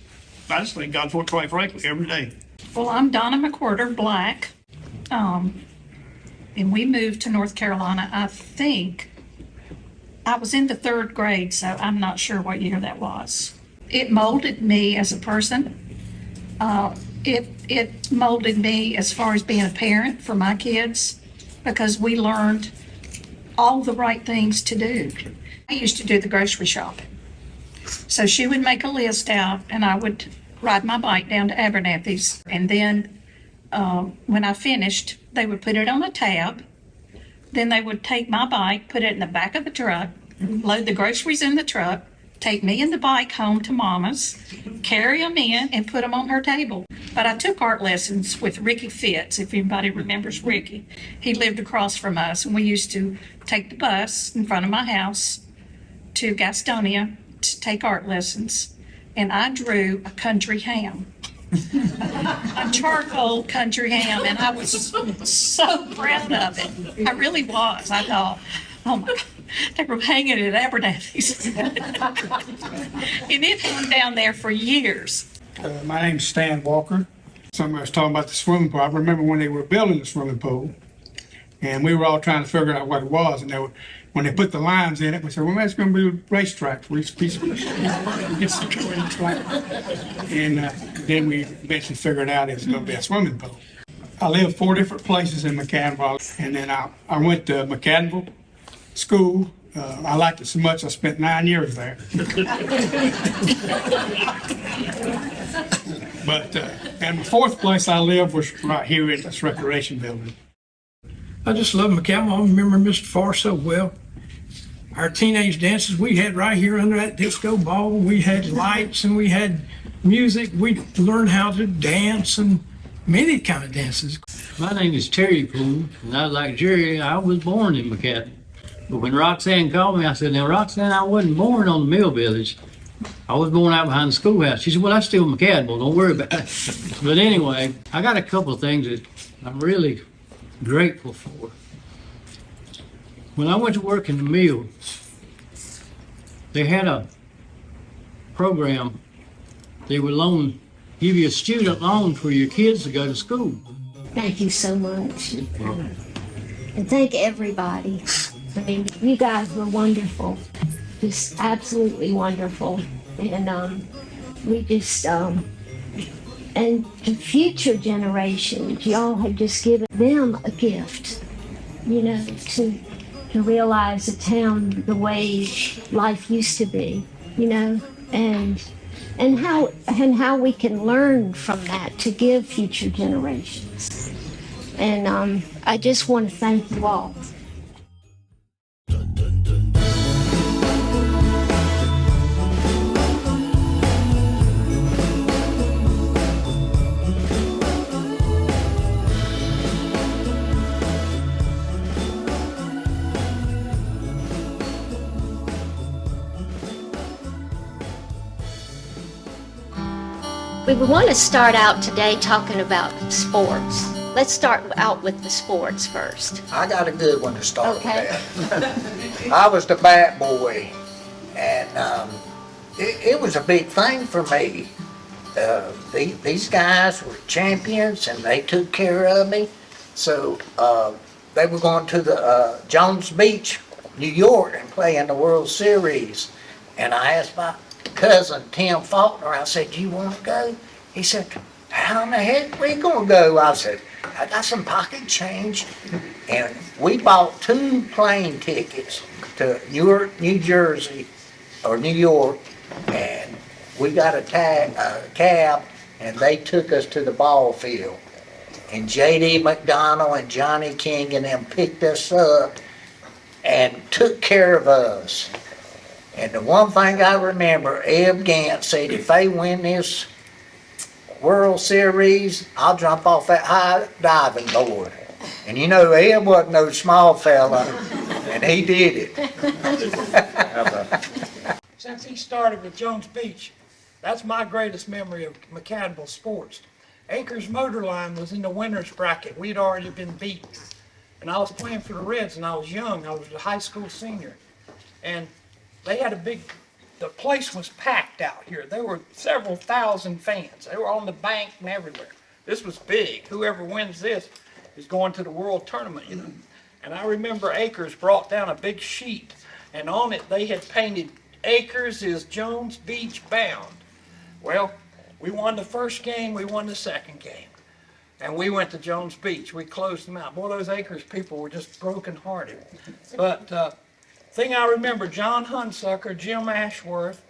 thank God for it, quite frankly, every day. Well, I'm Donna McWhorter Black, and we moved to North Carolina, I think. I was in the 3rd grade, so I'm not sure what year that was. It molded me as a person. It molded me as far as being a parent for my kids, because we learned all the right things to do. I used to do the grocery shopping. So she would make a list out, and I would ride my bike down to Abernathy's. And then when I finished, they would put it on a tab. Then they would take my bike, put it in the back of the truck, load the groceries in the truck, take me and the bike home to Mama's, carry them in, and put them on her table. But I took art lessons with Ricky Fitz, if anybody remembers Ricky. He lived across from us, and we used to take the bus in front of my house to Gastonia to take art lessons. And I drew a country ham, a charcoal country ham, and I was so proud of it. I really was. I thought, oh my God, they were hanging it at Abernathy's. And it hung down there for years. My name's Stan Walker. Somebody was talking about the swimming pool. I remember when they were building the swimming pool, and we were all trying to figure out what it was, and when they put the lines in it, we said, well, that's going to be a racetrack for each piece of And then we eventually figured out it was going to be a swimming pool. I lived 4 different places in McAdenville, and then I went to McAdenville School. I liked it so much I spent 9 years there. But and the 4th place I lived was right here in this recreation building. I just love McAdenville. I remember Mr. Farr so well. Our teenage dances we had right here under that disco ball. We had lights and we had music. We learned how to dance and many kind of dances. My name is Terry Poole, and I like Jerry. I was born in McAdenville. But when Roxanne called me, I said, now, Roxanne, I wasn't born on the Mill Village. I was born out behind the schoolhouse. She said, well, that's still McAdenville. Don't worry about it. But anyway, I got a couple of things that I'm really grateful for. When I went to work in the mill, they had a program. They would give you a student loan for your kids to go to school. Thank you so much. And thank everybody. I mean, you guys were wonderful. Just absolutely wonderful. And we just, and to future generations, y'all have just given them a gift, you know, to realize a town the way life used to be, you know, and how we can learn from that to give future generations. And I just want to thank you all. We want to start out today talking about sports. Let's start out with the sports first. I got a good one to start Okay. with. I was the bat boy, and it was a big thing for me. These guys were champions, and they took care of me. So they were going to the Jones Beach, New York, and play in the World Series. And I asked my cousin Tim Faulkner, I said, you want to go? He said, how in the heck we going to go? I said, I got some pocket change. And we bought 2 plane tickets to Newark, New Jersey, or New York, and we got a cab, and they took us to the ball field. And J.D. McDonald and Johnny King and them picked us up and took care of us. And the one thing I remember, Eb Gant said, if they win this World Series, I'll jump off that high diving board. And you know, Eb wasn't no small fella, and he did it. Since he started with Jones Beach, that's my greatest memory of McAdenville sports. Acres Motor Line was in the winner's bracket. We'd already been beaten. and I was playing for the Reds, and I was young. I was a high school senior, and they had the place was packed out here. There were several thousand fans. They were on the bank and everywhere. This was big. Whoever wins this is going to the World Tournament, you know. And I remember Akers brought down a big sheet, and on it they had painted, "Akers is Jones Beach bound." Well, we won the first game, we won the second game. And we went to Jones Beach. We closed them out. Boy, those Akers people were just brokenhearted. But thing I remember, John Hunsucker, Jim Ashworth,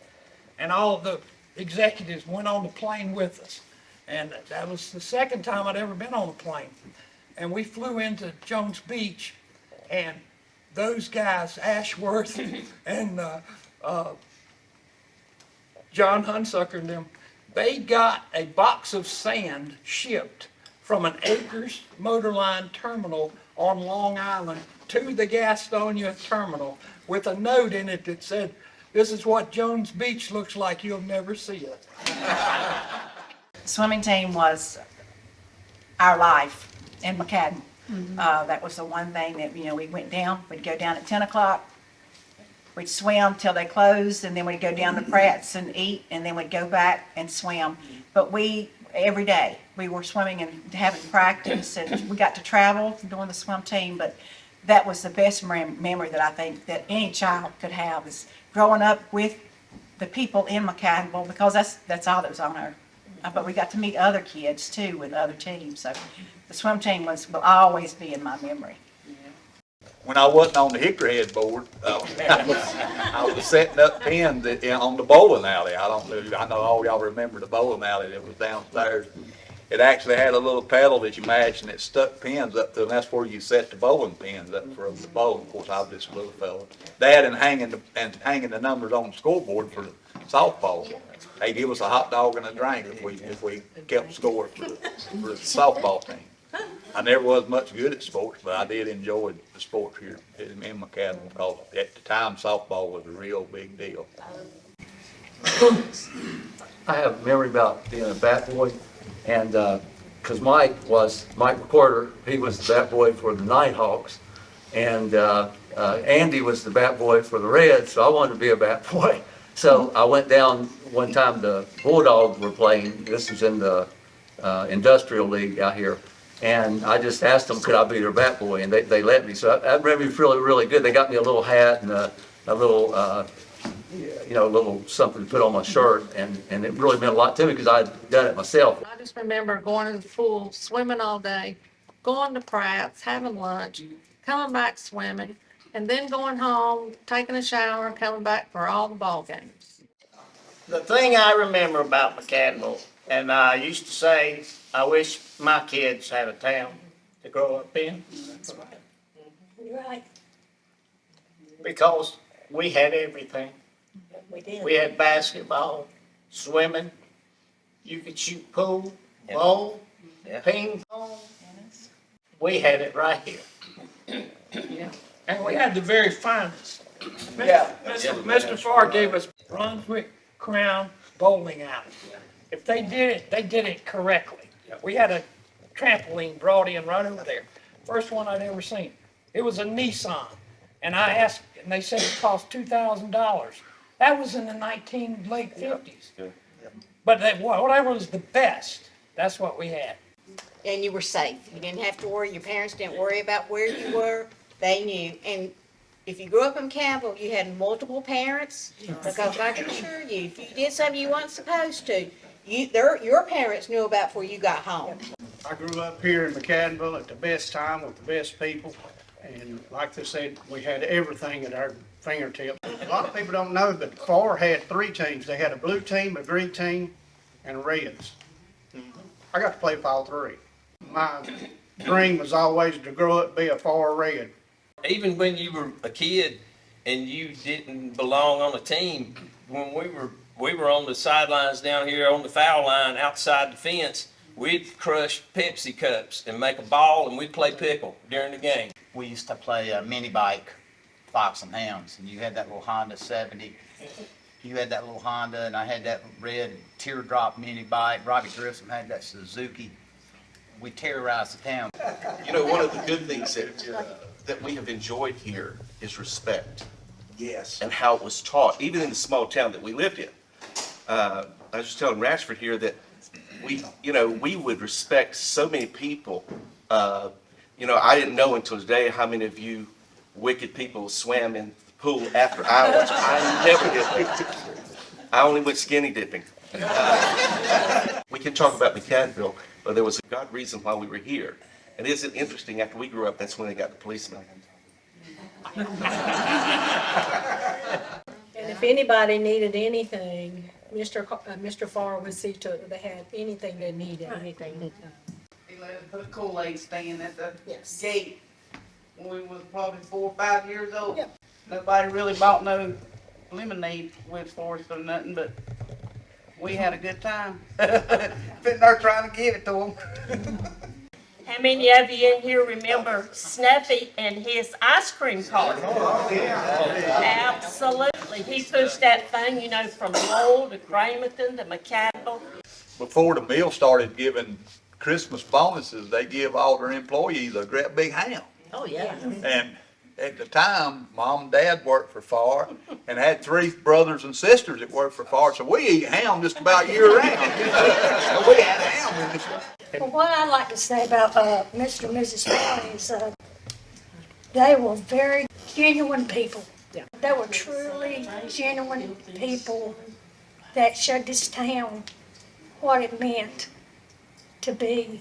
and all of the executives went on the plane with us. And that was the second time I'd ever been on a plane. And we flew into Jones Beach, and those guys, Ashworth and John Hunsucker and them, they got a box of sand shipped from an Akers Motor Line terminal on Long Island to the Gastonia terminal with a note in it that said, "This is what Jones Beach looks like. You'll never see it." Swimming team was our life in McAdenville. That was the one thing that, you know, we went down, we'd go down at 10 o'clock, we'd swim till they closed, and then we'd go down to Pratt's and eat, and then we'd go back and swim. But every day, we were swimming and having practice, and we got to travel doing the swim team, but that was the best memory that I think that any child could have, is growing up with the people in McAdenville, because that's all that was on our, but we got to meet other kids too with other teams, so the swim team will always be in my memory. When I wasn't on the Hickory Head board, I was setting up pins on the bowling alley. I know all y'all remember the bowling alley that was downstairs. It actually had a little pedal that you matched, and it stuck pins up to, and that's where you set the bowling pins up for the bowl. Of course, I was just a little fella. That and hanging the numbers on the scoreboard for the softball. They give us a hot dog and a drink if we kept score for the softball team. I never was much good at sports, but I did enjoy the sports here in McAdenville, because at the time softball was a real big deal. I have a memory about being a bat boy, and because Mike McCorder, he was the bat boy for the Nighthawks, and Andy was the bat boy for the Reds, so I wanted to be a bat boy. So I went down one time, the Bulldogs were playing, this was in the Industrial League out here, and I just asked them, could I be their bat boy, and they let me. So that made me feel really good. They got me a little hat and a little, little something to put on my shirt, and it really meant a lot to me because I'd done it myself. I just remember going to the pool, swimming all day, going to Pratt's, having lunch, coming back swimming, and then going home, taking a shower, and coming back for all the ball games. The thing I remember about McAdenville, and I used to say, I wish my kids had a town to grow up in. That's right. You're right. Because we had everything. We did. We had basketball, swimming, you could shoot pool, bowl, ping pong. We had it right here. Yeah. And we had the very finest. Yeah. Mr. Farr gave us Brunswick Crown Bowling Alley. If they did it correctly. We had a trampoline brought in right over there. First one I'd ever seen. It was a Nissan. And I asked, and they said it cost $2,000. That was in the late 50s. But whatever was the best, that's what we had. And you were safe. You didn't have to worry. Your parents didn't worry about where you were. They knew. And if you grew up in Campbell, you had multiple parents. Because I can assure you, if you did something you weren't supposed to, your parents knew about before you got home. I grew up here in McAdenville at the best time with the best people. And like they said, we had everything at our fingertips. A lot of people don't know that Farr had 3 teams. They had a blue team, a green team, and Reds. I got to play for all 3. My dream was always to grow up and be a Farr Red. Even when you were a kid and you didn't belong on a team, when we were on the sidelines down here on the foul line outside the fence, we'd crush Pepsi cups and make a ball, and we'd play pickle during the game. We used to play a mini bike, Fox and Hounds, and you had that little Honda 70. You had that little Honda, and I had that red teardrop mini bike. Robbie Grissom had that Suzuki. we terrorized the town. You know, one of the good things that we have enjoyed here is respect. Yes. And how it was taught, even in the small town that we lived in. I was just telling Rashford here that we would respect so many people. I didn't know until today how many of you wicked people swam in the pool after hours. I never did. I only went skinny dipping. We can talk about McAdenville, but there was a God reason why we were here. And isn't it interesting, after we grew up, that's when they got the policemen. And if anybody needed anything, Mr. Farr would see to it that they had anything they needed. Anything. He let us put a Kool-Aid stand at the gate when we was probably 4 or 5 years old. Yep. Nobody really bought no lemonade with for us or nothing, but we had a good time. Sitting there trying to give it to them. How many of you in here remember Snuffy and his ice cream cart? Oh, yeah. Absolutely. He pushed that thing, from Lowell to Cramerton to McAdenville. Before the mill started giving Christmas bonuses, they give all their employees a great big ham. Oh, yeah. And at the time, Mom and Dad worked for Farr and had 3 brothers and sisters that worked for Farr, so we eat ham just about year round. So we had ham in this. Well, what I'd like to say about Mr. and Mrs. Farr is they were very genuine people. Yeah. They were truly genuine people that showed this town what it meant to be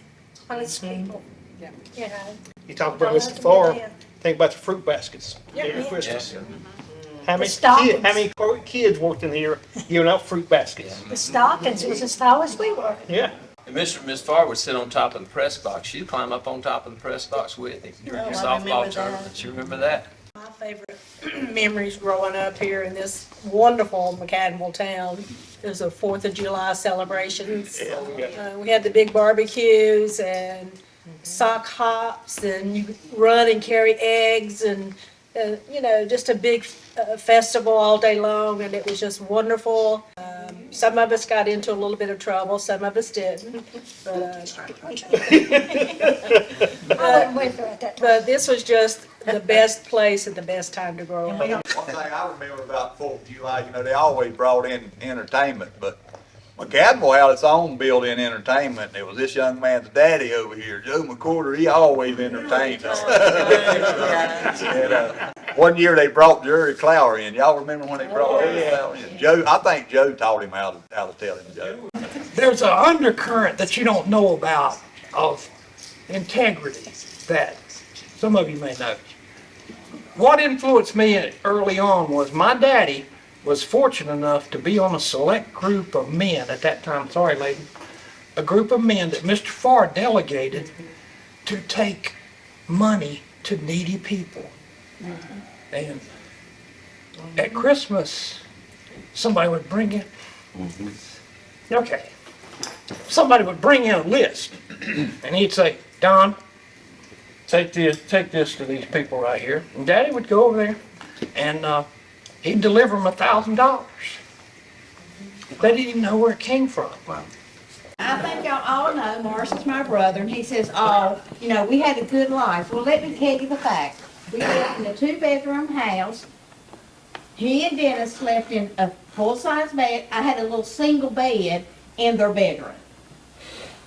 honest people. Yeah. You know. You talk about They Mr. loved them Farr, to death. think about the fruit baskets Yeah. every Yeah. Christmas. The How many stockings. kids worked in here giving out fruit baskets? The stockings was as tall as we were. Yeah. And Mr. and Miss Farr would sit on top of the press box. She'd climb up on top of the press box with him during your I softball remember tournaments. You remember that? My favorite memories growing up here in this wonderful McAdenville town is the 4th of July celebrations. We had the big barbecues and sock hops, and you could run and carry eggs, and just a big festival all day long, and it was just wonderful. Some of us got into a little bit of trouble, some of us didn't. But this was just the best place at the best time to grow up. One thing I remember about 4th of July, they always brought in entertainment, but McAdenville had its own built-in entertainment. It was this young man's daddy over here, Joe McCorder. He always entertained us. And, one year they brought Jerry Clower in. Y'all remember when they brought Jerry Clower in? Joe, I think Joe taught him how to tell him Joe. There's an undercurrent that you don't know about of integrity that some of you may know. What influenced me early on was my daddy was fortunate enough to be on a select group of men at that time, sorry lady, a group of men that Mr. Farr delegated to take money to needy people. And at Christmas, somebody would bring in, somebody would bring in a list, and he'd say, Don, take this to these people right here. And Daddy would go over there, and he'd deliver them $1,000. They didn't even know where it came from. I think y'all all know Morrison's my brother, and he says, we had a good life. Well, let me tell you the fact. We lived in a 2-bedroom house. He and Dennis slept in a full-size bed. I had a little single bed in their bedroom.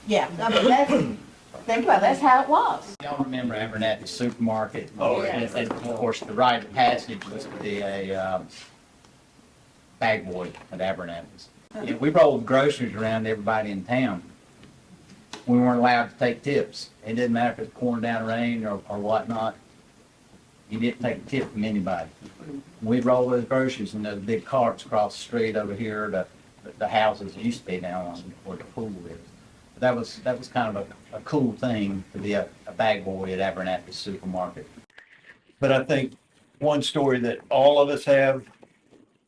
Yeah, think about it, that's how it was. Y'all remember Abernathy Supermarket? Oh, yeah. And of course, the rite of passage was to be a bag boy at Abernathy's. Yeah, we rolled groceries around to everybody in town. We weren't allowed to take tips. It didn't matter if it was pouring down rain or whatnot. You didn't take a tip from anybody. We'd roll those groceries in those big carts across the street over here. The houses used to be down on where the pool is. That was kind of a cool thing to be a bag boy at Abernathy Supermarket. But I think one story that all of us have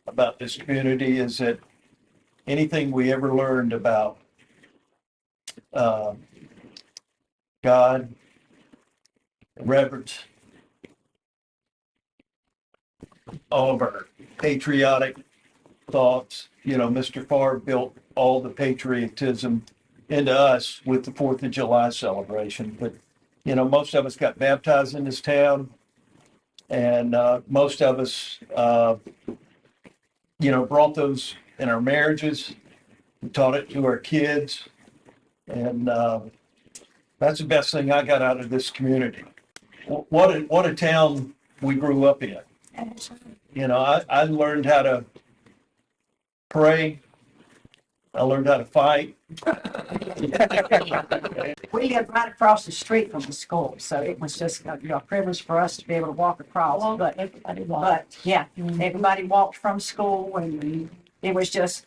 about this community is that anything we ever learned about God, reverence, all of our patriotic thoughts. Mr. Farr built all the patriotism into us with the 4th of July celebration. But, you know, most of us got baptized in this town, and most of us, you know, brought those in our marriages, we taught it to our kids, and that's the best thing I got out of this community. What a town we grew up in. You know, I learned how to pray. I learned how to fight. We lived right across the street from the school, so it was just, you know, a privilege for us to be able to walk across. But yeah, everybody walked from school, and it was just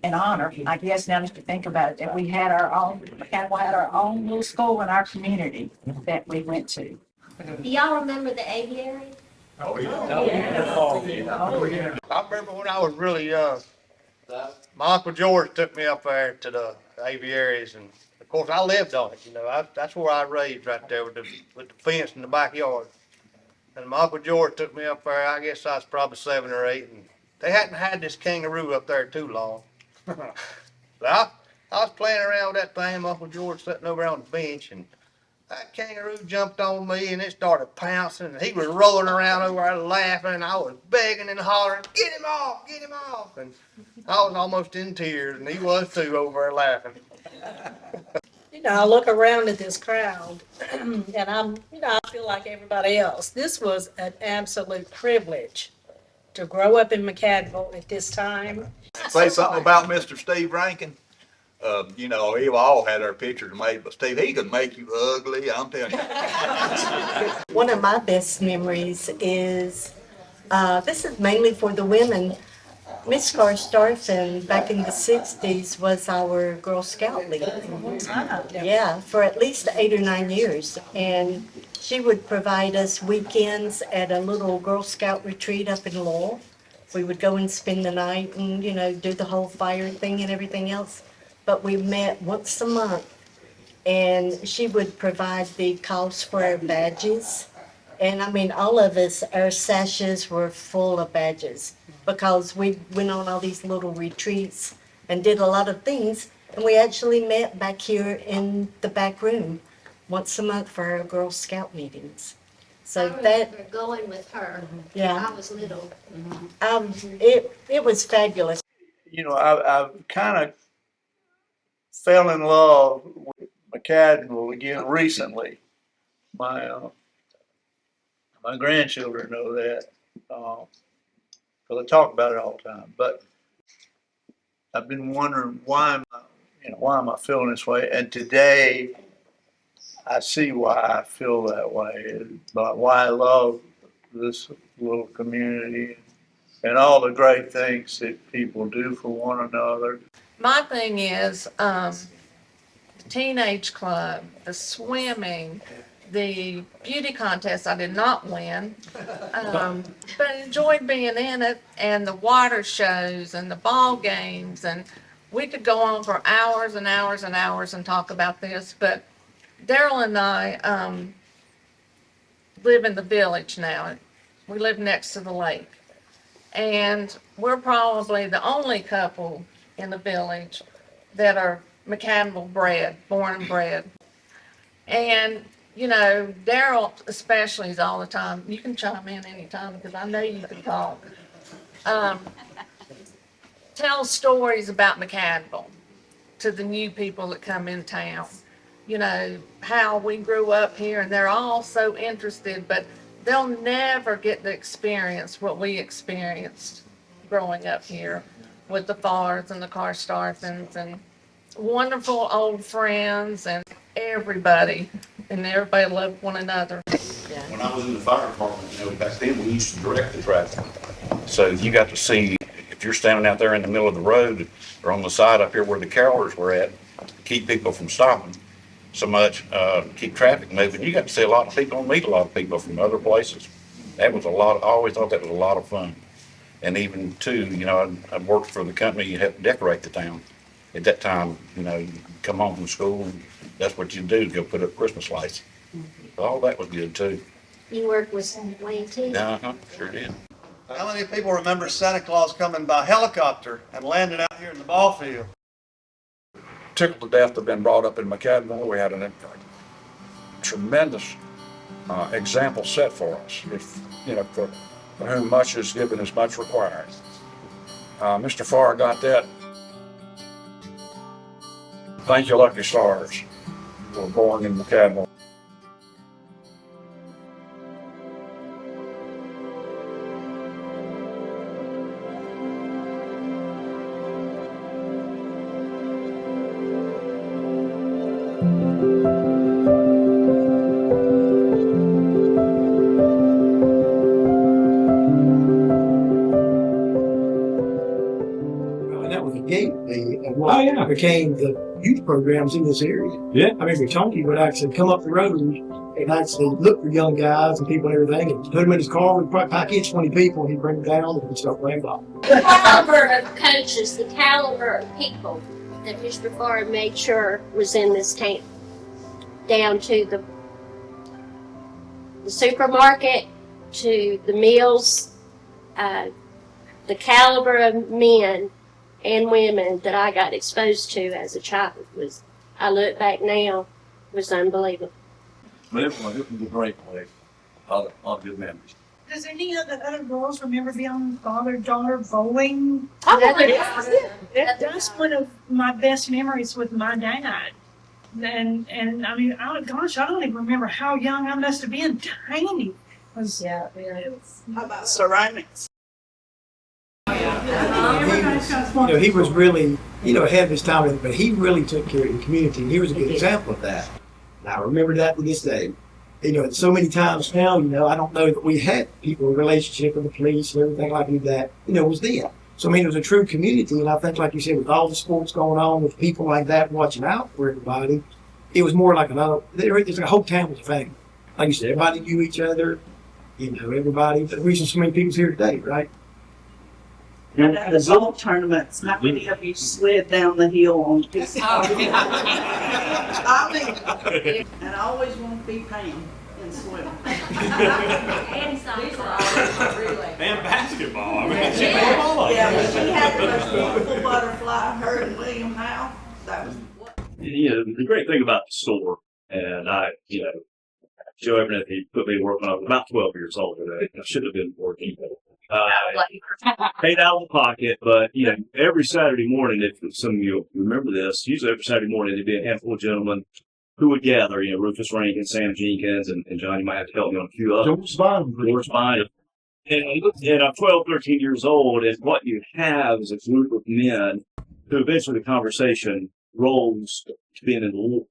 an honor, I guess, now that you think about it, that we had our own, McAdenville had our own little school in our community that we went to. Do y'all remember the aviary? Oh, I remember when I was really young, my Uncle George took me up there to the aviaries, and of course I lived on it, you know, that's where I raised right there with the fence in the backyard. And my Uncle George took me up there, I guess I was probably 7 or 8, and they hadn't had this kangaroo up there too long. So I was playing around with that thing, my Uncle George sitting over on the bench, and that kangaroo jumped on me and it started pouncing, and he was rolling around over there laughing, and I was begging and hollering, get him off, get him off. And I was almost in tears, and he was too over there laughing. You know, I look around at this crowd and I feel like everybody else. This was an absolute privilege to grow up in McAdenville at this time. Say something about Mr. Steve Rankin. You know, we all had our pictures made, but Steve, he could make you ugly, I'm telling you. One of my best memories is, this is mainly for the women. Miss Starfin, back in the 60s, was our Girl Scout leader. Yeah, for at least 8 or 9 years. And she would provide us weekends at a little Girl Scout retreat up in Lowell. We would go and spend the night and, you know, do the whole fire thing and everything else. But we met once a month, and she would provide the cost for our badges. And I mean, all of us, our sashes were full of badges because we went on all these little retreats and did a lot of things. And we actually met back here in the back room once a month for our Girl Scout meetings. So I that, remember going with her. yeah. I was little. It was fabulous. You know, I kind of fell in love with McAdenville again recently. My grandchildren know that, because I talk about it all the time. But I've been wondering why am I feeling this way? And today, I see why I feel that way, but why I love this little community and all the great things that people do for one another. My thing is, the teenage club, the swimming, the beauty contest I did not win, but enjoyed being in it, and the water shows and the ball games, and we could go on for hours and hours and hours and talk about this, but Daryl and I live in the village now. We live next to the lake, and we're probably the only couple in the village that are McAdenville bred, born and bred. And, you know, Daryl especially is all the time, you can chime in anytime because I know you can talk. Tell stories about McAdenville to the new people that come in town. You know, how we grew up here, and they're all so interested, but they'll never get to experience what we experienced growing up here with the Farrs and the Carstarthens and wonderful old friends and everybody loved one another. When I was in the fire department, you know, back then we used to direct the traffic. So you got to see, if you're standing out there in the middle of the road or on the side up here where the carolers were at, to keep people from stopping so much, keep traffic moving, you got to see a lot of people and meet a lot of people from other places. That was I always thought that was a lot of fun. And even too, you know, I worked for the company, you helped decorate the town. At that time, you know, you come home from school, and that's what you do, go put up Christmas lights. So all that was good too. You worked with Wayne too? Uh-huh, sure did. How many people remember Santa Claus coming by helicopter and landing out here in the ball field? tickled to death to have been brought up in McAdenville. We had a tremendous example set for us. If, you know, for whom much is given is much required. Mr. Farr got that. Thank you, lucky stars. We were born in McAdenville. And that was the gate of what became the youth programs in this area. Yeah. I remember Tony would actually come up the road and actually look for young guys and people and everything and put them in his car and probably pack in 20 people and he'd bring them down and start playing ball. The caliber of coaches, the caliber of people that Mr. Farr made sure was in this town, down to the supermarket, to the meals, the caliber of men and women that I got exposed to as a child was, I look back now, was unbelievable. But it was a great place. All good memories. Does any of the other girls remember being father-daughter bowling? That's one of my best memories with my dad. And I mean, gosh, I don't even remember how young I must have been. Tiny. Yeah. How about ceramics? He was really, ahead of his time, but he really took care of the community. And he was a good example of that. And I remember that to this day. So many times now, I don't know that we had people in relationship with the police and everything like that, was then. So, I mean, it was a true community. And I think, like you said, with all the sports going on, with people like that watching out for everybody, it was more like it's like a whole town was a family. Like you said, everybody knew each other, everybody. The reason so many people's here today, right? And at the golf tournaments, how many of you slid down the hill on this? I mean, and I always want to be Pam in swimming. And And basketball. I mean, Yeah, but she had the most beautiful butterfly, her and William Howe. That was. The great thing about the store, and Joe Everett, he put me working on about 12 years old today. I should have been working. Paid out of the pocket, but every Saturday morning, if some of you remember this, usually every Saturday morning there'd be a handful of gentlemen who would gather. Rufus Rankin, Sam Jenkins, and John. You might have to help me on a few others. George Bond. And I'm 12, 13 years old, and what you have is a group of men who eventually the conversation rolls to being in the war.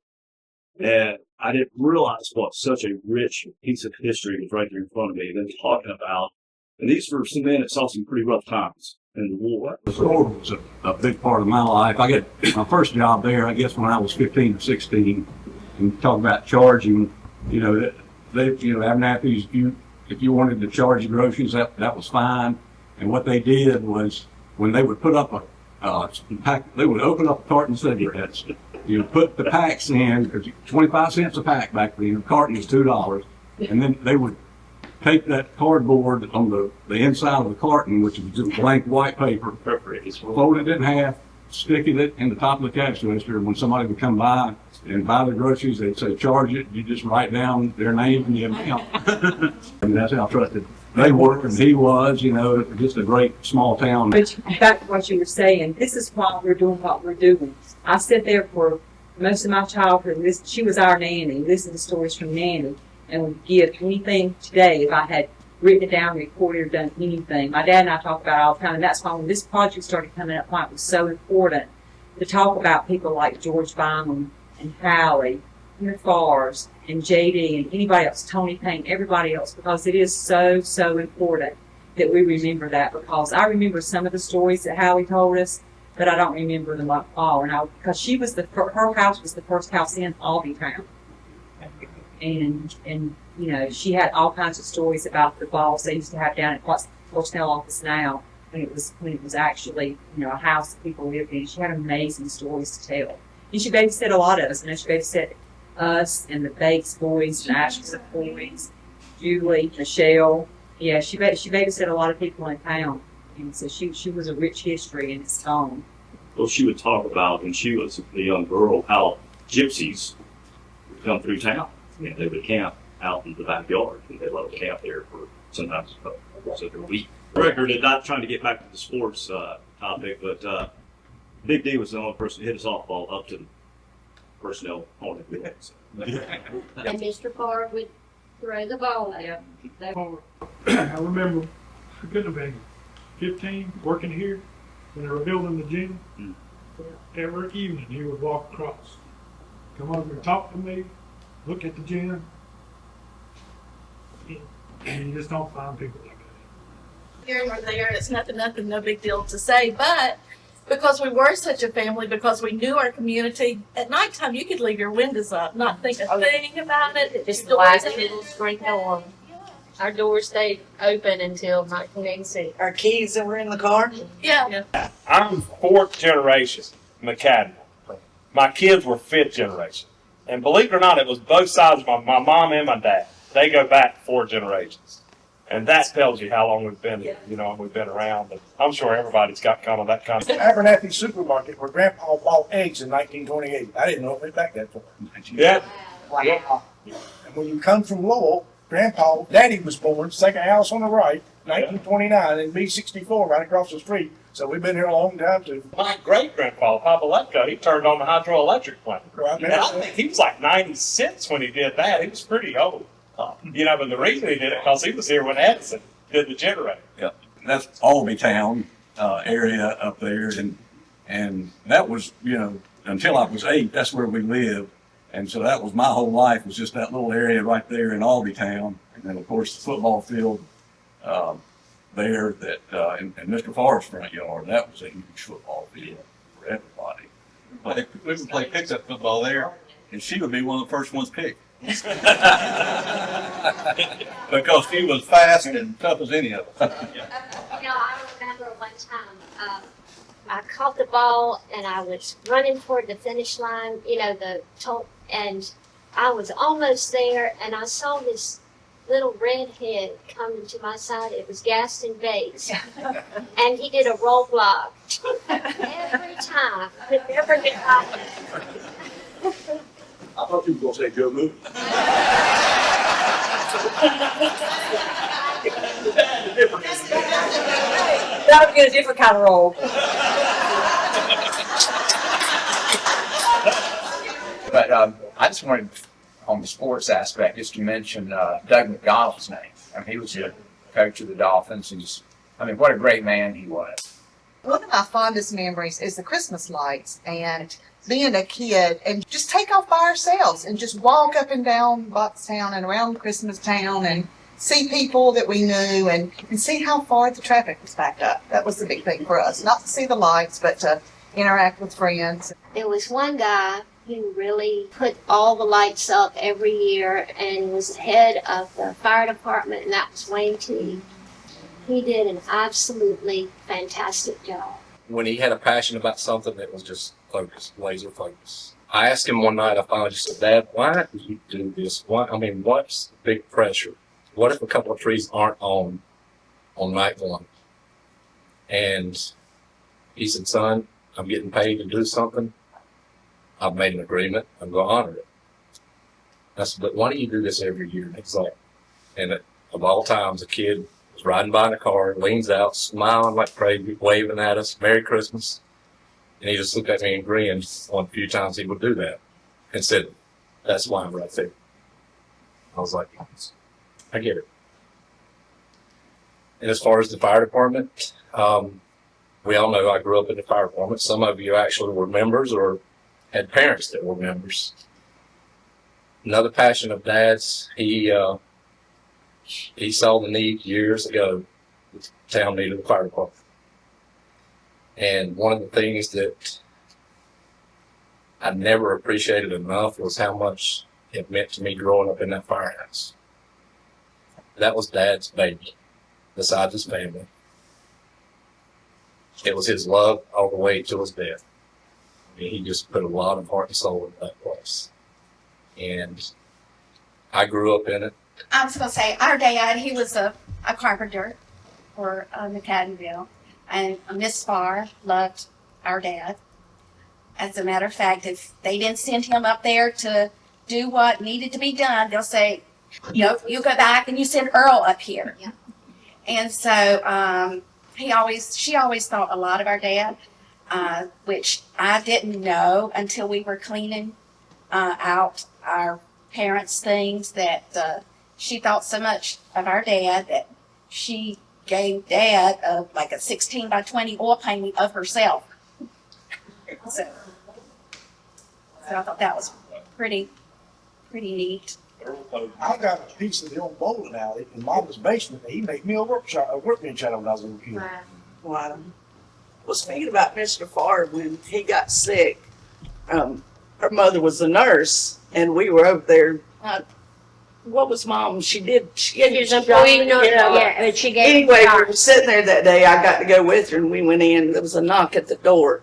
And I didn't realize what such a rich piece of history was right there in front of me. They're talking about. And these were some men that saw some pretty rough times in the war. The store was a big part of my life. I got my first job there, I guess, when I was 15 or 16. And talk about charging, Abernathy's, if you wanted to charge your groceries, that was fine. And what they did was, when they would put up a pack, they would open up a carton of cigarettes. You put the packs in, 25 cents a pack back then, the carton was $2. And then they would take that cardboard on the inside of the carton, which was just blank white paper, fold it in half, stick it in the top of the cash register. And when somebody would come by and buy their groceries, they'd say, charge it. You just write down their name and the amount. And that's how trusted they were, and he was, just a great small town. But back to what you were saying, this is why we're doing what we're doing. I sat there for most of my childhood. She was our nanny. Listened to stories from Nanny. And would give anything today if I had written it down, recorded, or done anything. My dad and I talk about it all the time, and that's why when this project started coming up, why it was so important to talk about people like George Bynum and Hallie, and the Farrs, and J.D., and anybody else, Tony Payne, everybody else, because it is so, so important that we remember that, because I remember some of the stories that Hallie told us, but I don't remember them all. And because her house was the first house in Albany Town. And she had all kinds of stories about the balls they used to have down at what's the personnel office now, when it was actually, a house that people lived in. She had amazing stories to tell. And she babysat a lot of us. She babysat us and the Bates boys and Ashley's boys, Julie, Michelle. Yeah, she babysat a lot of people in town. And so she was a rich history in its own. Well, she would talk about when she was a young girl how gypsies would come through town and they would camp out in the backyard, and they let them camp there for sometimes a week. Record, and not trying to get back to the sports topic, but Big D was the only person who hit a softball up to the personnel on it. And Mr. Farr would throw the ball out. I remember, I couldn't have been 15, working here, when they were building the gym. Every evening, he would walk across, come over and talk to me, look at the gym. And you just don't find people like that. Here or there, it's nothing, no big deal to say, but because we were such a family, because we knew our community, at nighttime you could leave your windows up, not think a thing about it. Just the last little screen door. Our doors stayed open until 1986. Our keys that were in the car? Yeah. I'm fourth generation McAdenville. My kids were fifth generation. And believe it or not, it was both sides of my mom and my dad. They go back 4 generations. And that tells you how long we've been, we've been around. And I'm sure everybody's got kind of that kind of. Abernathy Supermarket where Grandpa bought eggs in 1928. I didn't know it went back that far. Yeah. Wow. And when you come from Lowell, Daddy was born, second house on the right, 1929, and B64 right across the street. So we've been here a long time too. My great-grandpa, Papa Letko, he turned on the hydroelectric plant. Right. And I think he was like 96 when he did that. He was pretty old. But the reason he did it because he was here when Edison did the generator. Yeah, that's Albany Town area up there, and that was, until I was 8, that's where we lived. And so that was my whole life, was just that little area right there in Albany Town. And then, of course, the football field there in Mr. Farr's front yard, that was a huge football field for everybody. But we would play pickup football there, and she would be one of the first ones picked. Because she was fast and tough as any of us. I remember one time, I caught the ball and I was running toward the finish line, and I was almost there, and I saw this little redhead coming to my side. It was Gaston Bates, and he did a roll block every time. Could never get out. I thought you were going to say Joe Moody. That would be a different kind of role. But I just wanted, on the sports aspect, just to mention Doug McDonald's name. He was the coach of the Dolphins. What a great man he was. One of my fondest memories is the Christmas lights and being a kid and just take off by ourselves and just walk up and down Boxtown and around Christmas Town and see people that we knew and see how far the traffic was backed up. That was the big thing for us. Not to see the lights, but to interact with friends. There was one guy who really put all the lights up every year and was head of the fire department, and that was Wayne T. He did an absolutely fantastic job. When he had a passion about something that was just focused, laser focus. I asked him one night, I finally just said, Dad, why do you do this? What's the big pressure? What if a couple of trees aren't on night one? And he said, son, I'm getting paid to do something. I've made an agreement. I'm going to honor it. I said, but why do you do this every year? And he's like, of all times, a kid was riding by in a car, leans out, smiling like crazy, waving at us, Merry Christmas. And he just looked at me and grinned on a few times he would do that and said, that's why I'm right there. I was like, I get it. And as far as the fire department, we all know I grew up in the fire department. Some of you actually were members or had parents that were members. Another passion of Dad's, he saw the need years ago. The town needed a fire department. And one of the things that I never appreciated enough was how much it meant to me growing up in that firehouse. That was Dad's baby, besides his family. It was his love all the way to his death. He just put a lot of heart and soul into that place. And I grew up in it. I was going to say, our dad, he was a carpenter for McAdenville. And Miss Farr loved our dad. As a matter of fact, if they didn't send him up there to do what needed to be done, they'll say, you know, you go back and you send Earl up here. Yeah. And so she always thought a lot of our dad, which I didn't know until we were cleaning out our parents' things, that she thought so much of our dad that she gave Dad like a 16 by 20 oil painting of herself. So I thought that was pretty neat. I got a piece of the old bowling alley in Mama's basement. He made me a workbench out of when I was a little kid. Wow. Well, speaking about Mr. Farr, when he got sick, her mother was a nurse, and we were over there. What was Mom? She gave you some but she gave anyway, we were sitting there that day. I got to go with her, and we went in. There was a knock at the door,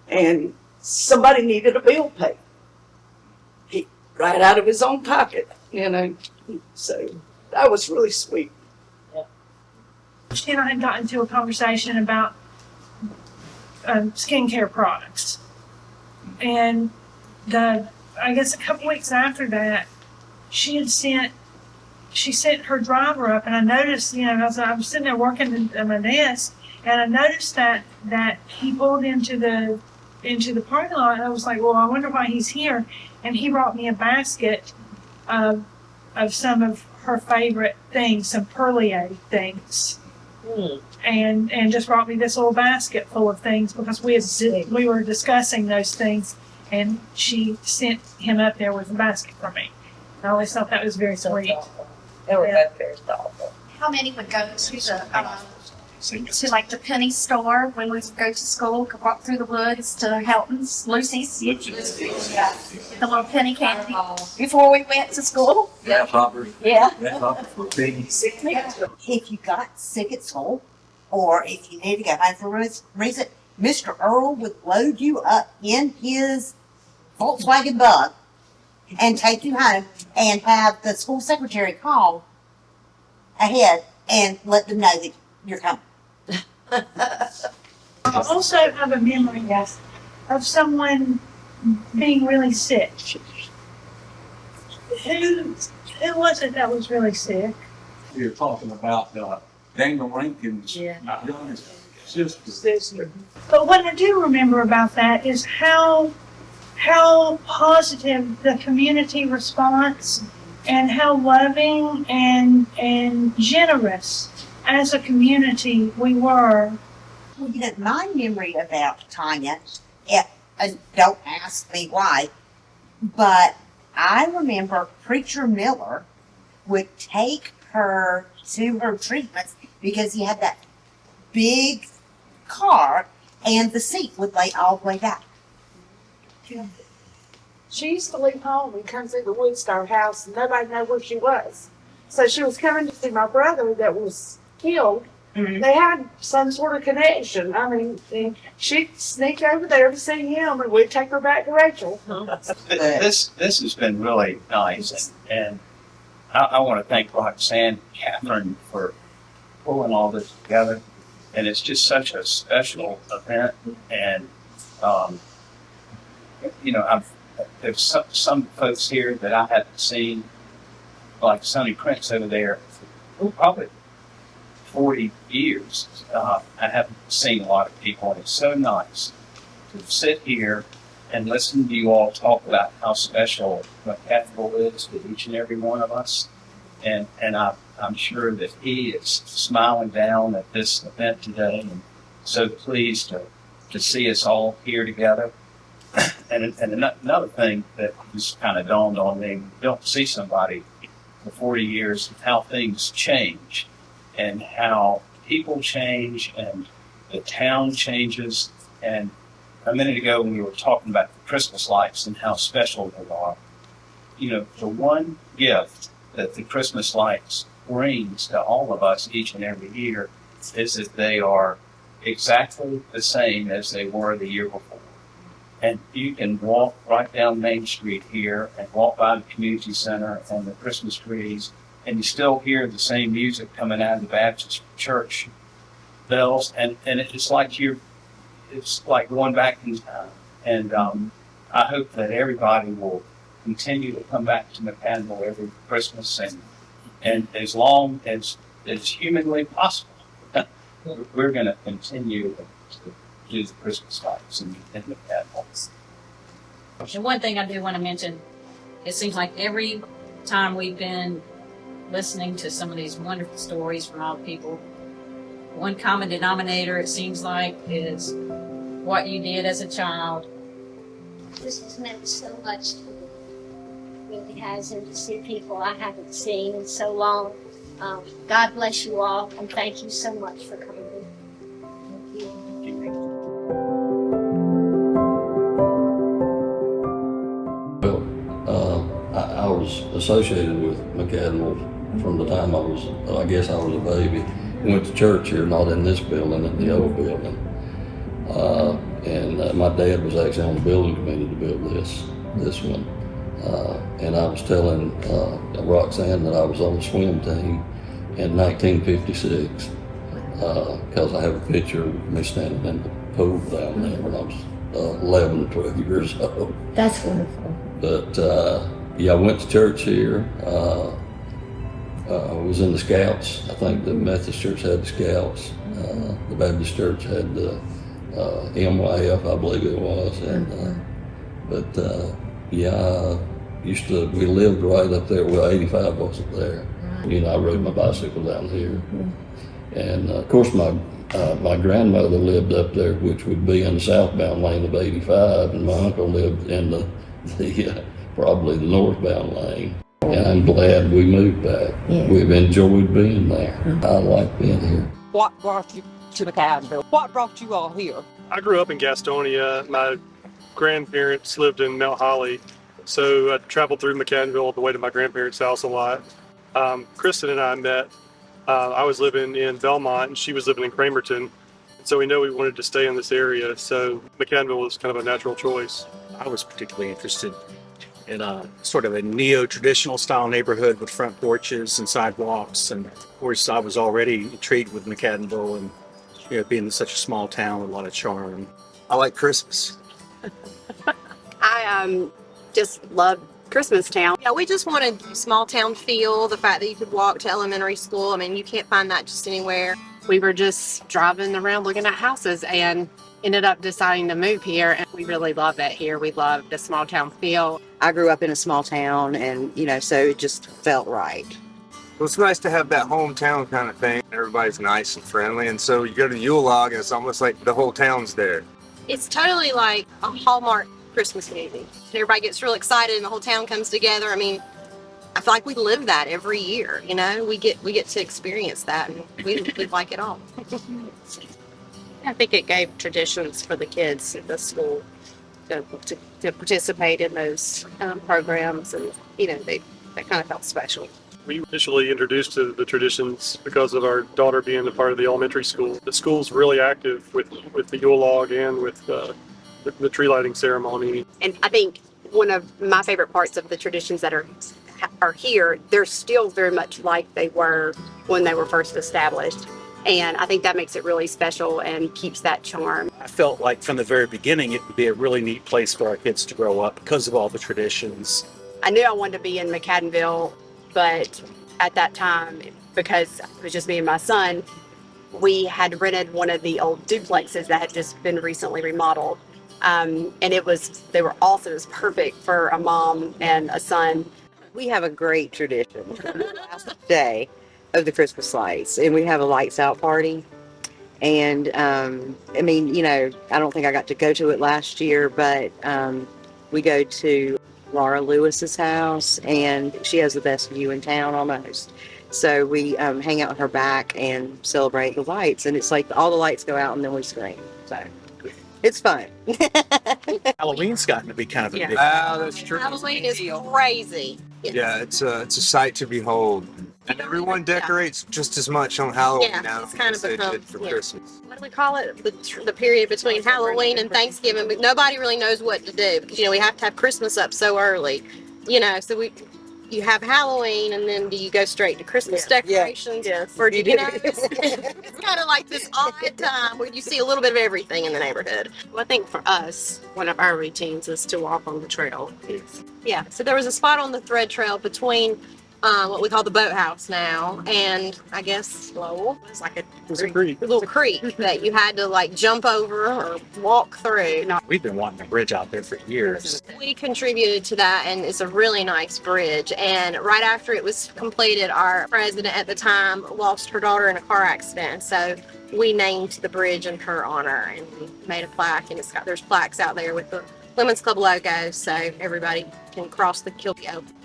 and somebody needed a bill paid. Right out of his own pocket, you know. So that was really sweet. She and I had gotten into a conversation about skincare products. And I guess a couple weeks after that, she sent her driver up, and I noticed, you know, I was sitting there working at my desk, and I noticed that he pulled into the parking lot, and I was like, well, I wonder why he's here. And he brought me a basket of some of her favorite things, some Perlier things. And just brought me this little basket full of things because we were discussing those things, and she sent him up there with a basket for me. I always thought that was very sweet. They were both very thoughtful. How many would go to like the penny store when we would go to school, could walk through the woods to Helton's, Lucy's? Yeah. The little penny candy before we went to school. Yeah, poppers. Yeah. If you got sick at school, or if you needed to go home for a reason, Mr. Earl would load you up in his Volkswagen Bug and take you home and have the school secretary call ahead and let them know that you're coming. I also have a memory of someone being really sick. Who was it that was really sick? You're talking about Daniel Rankin's sister. But what I do remember about that is how positive the community response and how loving and generous as a community we were. Well, you know, my memory about Tanya, don't ask me why, but I remember Preacher Miller would take her to her treatments because he had that big car and the seat would lay all the way back. She used to leave home and come through the woods to our house, and nobody knew where she was. So she was coming to see my brother that was killed. Mm-hmm. They had some sort of connection. I mean, she'd sneak over there to see him, and we'd take her back to Rachel. This has been really nice, and I want to thank Roxanne and Catherine for pulling all this together. And it's just such a special event, and you know, there's some folks here that I haven't seen, like Sonny Prince over there, probably 40 years. I haven't seen a lot of people, and it's so nice to sit here and listen to you all talk about how special McAdenville is to each and every one of us. And I'm sure that he is smiling down at this event today, and so pleased to see us all here together. And another thing that just kind of dawned on me, you don't see somebody for 40 years, how things change and how people change and the town changes. And a minute ago when we were talking about the Christmas lights and how special they are, you know, the one gift that the Christmas lights brings to all of us each and every year is that they are exactly the same as they were the year before. And you can walk right down Main Street here and walk by the community center and the Christmas trees, and you still hear the same music coming out of the Baptist church bells, and it's like you're it's like going back in time. And I hope that everybody will continue to come back to McAdenville every Christmas and as long as humanly possible, we're going to continue to do the Christmas lights in McAdenville. And one thing I do want to mention, it seems like every time we've been listening to some of these wonderful stories from all the people, one common denominator, it seems like, is what you did as a child. This has meant so much to me. It really has, and to see people I haven't seen in so long. God bless you all, and thank you so much for coming. I was associated with McAdenville from the time I guess I was a baby. Went to church here, not in this building, in the old building. My dad was actually on the building committee to build this one. And I was telling Roxanne that I was on the swim team in 1956 because I have a picture of me standing in the pool down there when I was 11, 12 years old. That's wonderful. But I went to church here. I was in the Scouts. I think the Methodist Church had the Scouts. The Baptist Church had the MYF, I believe it was. We lived right up there. Well, 85 wasn't there. I rode my bicycle down here. And of course, my grandmother lived up there, which would be in the southbound lane of 85, and my uncle lived in the probably the northbound lane. And I'm glad we moved back. Yeah. We've enjoyed being there. I like being here. What brought you to McAdenville? What brought you all here? I grew up in Gastonia. My grandparents lived in Mount Holly, so I traveled through McAdenville all the way to my grandparents' house a lot. Kristen and I met. I was living in Belmont, and she was living in Cramerton. So we know we wanted to stay in this area, so McAdenville was kind of a natural choice. I was particularly interested in a sort of a neo-traditional style neighborhood with front porches and sidewalks. And of course, I was already intrigued with McAdenville and being such a small town with a lot of charm. I like Christmas. I just love Christmas town. Yeah, we just wanted small town feel, the fact that you could walk to elementary school. I mean, you can't find that just anywhere. We were just driving around looking at houses and ended up deciding to move here, and we really love it here. We love the small town feel. I grew up in a small town, and so it just felt right. Well, it's nice to have that hometown kind of thing. Everybody's nice and friendly, and so you go to Yule log and it's almost like the whole town's there. It's totally like a Hallmark Christmas movie. Everybody gets real excited and the whole town comes together. I mean, I feel like we live that every year, we get to experience that, and we like it all. I think it gave traditions for the kids at the school to participate in those programs, and that kind of felt special. We initially introduced to the traditions because of our daughter being a part of the elementary school. The school's really active with the Yule log and with the tree lighting ceremony. And I think one of my favorite parts of the traditions that are here, they're still very much like they were when they were first established. And I think that makes it really special and keeps that charm. I felt like from the very beginning it would be a really neat place for our kids to grow up because of all the traditions. I knew I wanted to be in McAdenville, but at that time, because it was just me and my son, we had rented one of the old duplexes that had just been recently remodeled. And they were awesome. It was perfect for a mom and a son. We have a great tradition. The last day of the Christmas lights, and we have a lights out party. And I don't think I got to go to it last year, but we go to Laura Lewis's house, and she has the best view in town almost. So we hang out in her back and celebrate the lights, and it's like all the lights go out and then we scream. So it's fun. Halloween's gotten to be kind of a big. That's true. Halloween is crazy. Yeah, it's a sight to behold. And everyone decorates just as much on Halloween now it's kind of as they become did for Christmas. What do we call it? The period between Halloween and Thanksgiving, but nobody really knows what to do because we have to have Christmas up so early. So you have Halloween, and then do you go straight to Christmas decorations? Yes. Or do you know, it's kind of like this odd time where you see a little bit of everything in the neighborhood. Well, I think for us, one of our routines is to walk on the trail. Yeah, so there was a spot on the thread trail between what we call the boathouse now, and I guess Lowell. It's like a little creek that you had to like jump over or walk through. We've been wanting a bridge out there for years. We contributed to that, and it's a really nice bridge. And right after it was completed, our president at the time lost her daughter in a car accident. So we named the bridge in her honor, and we made a plaque, and there's plaques out there with the Women's Club logo, so everybody can cross the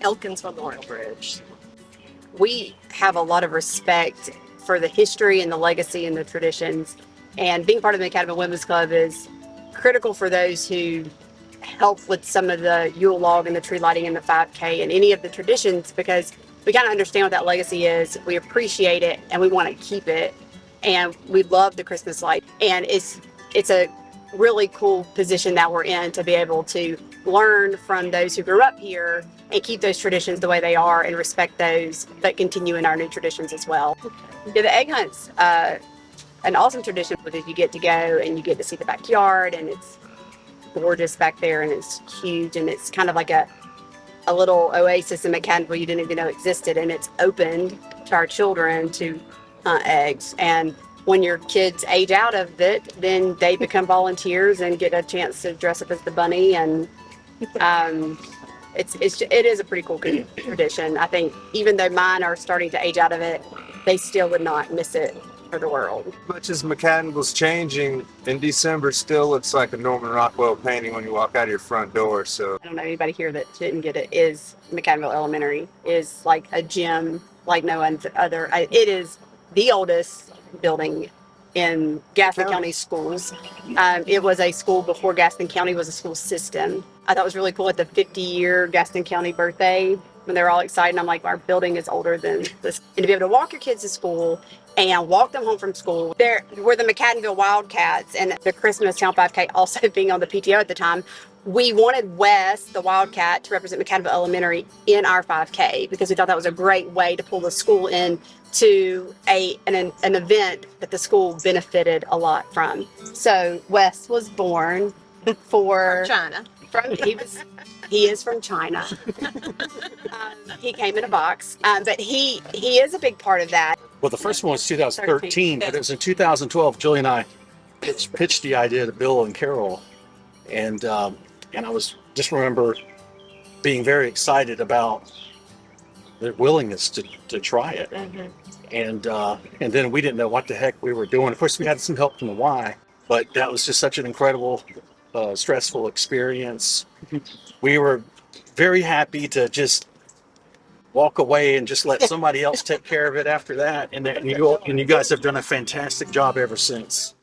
Elkins Memorial Bridge. We have a lot of respect for the history and the legacy and the traditions. And being part of the McAdenville Women's Club is critical for those who help with some of the Yule log and the tree lighting and the 5K and any of the traditions, because we kind of understand what that legacy is. We appreciate it and we want to keep it. And we love the Christmas light. And it's a really cool position that we're in to be able to learn from those who grew up here and keep those traditions the way they are and respect those, but continue in our new traditions as well. Yeah, the egg hunt's an awesome tradition because you get to go and you get to see the backyard, and it's gorgeous back there, and it's huge, and it's kind of like a little oasis in McAdenville you didn't even know existed, and it's opened to our children to hunt eggs. And when your kids age out of it, then they become volunteers and get a chance to dress up as the bunny. And it is a pretty cool tradition. I think even though mine are starting to age out of it, they still would not miss it for the world. As much as McAdenville's changing, in December still looks like a Norman Rockwell painting when you walk out of your front door. So I don't know anybody here that didn't get it. Is McAdenville Elementary is like a gym like no other. It is the oldest building in Gaston County schools. It was a school before Gaston County was a school system. I thought it was really cool at the 50-year Gaston County birthday when they were all excited. I'm like, our building is older than this. And to be able to walk your kids to school and walk them home from school. There were the McAdenville Wildcats, and the Christmas Town 5K also being on the PTO at the time. We wanted Wes, the Wildcat, to represent McAdenville Elementary in our 5K because we thought that was a great way to pull the school in to an event that the school benefited a lot from. So Wes was born for China. He is from China. He came in a box, but he is a big part of that. Well, the first one was 2013, but it was in 2012. Julie and I pitched the idea to Bill and Carol, and I was just remember being very excited about their willingness to try it. Mm-hmm. And then we didn't know what the heck we were doing. Of course, we had some help from the Y, but that was just such an incredible, stressful experience. We were very happy to just walk away and just let somebody else take care of it after that. And you guys have done a fantastic job ever since.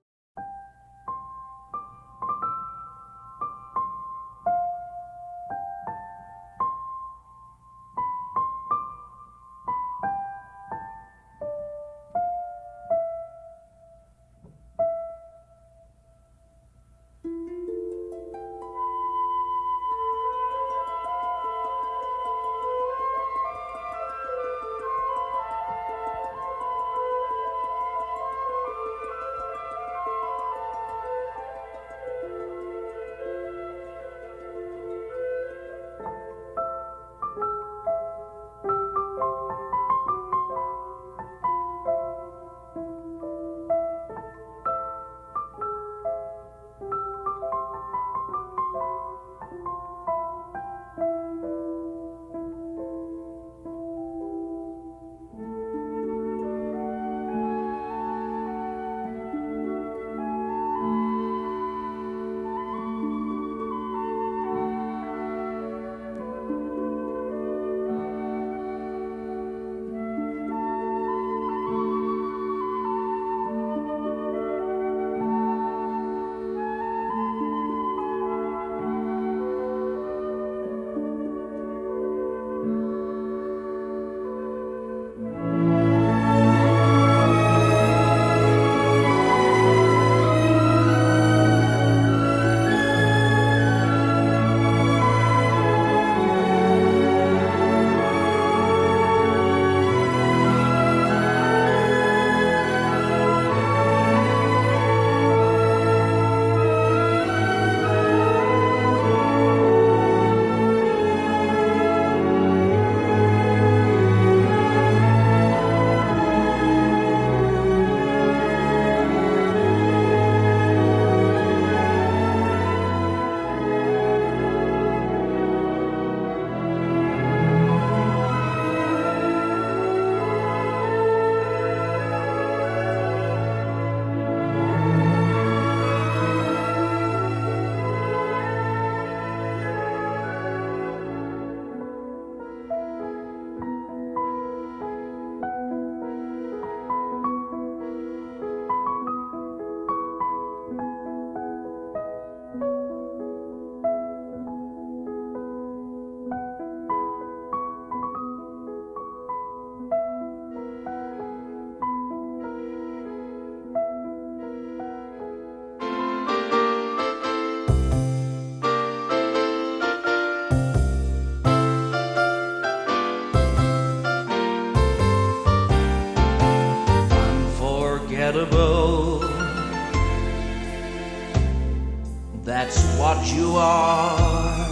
you are.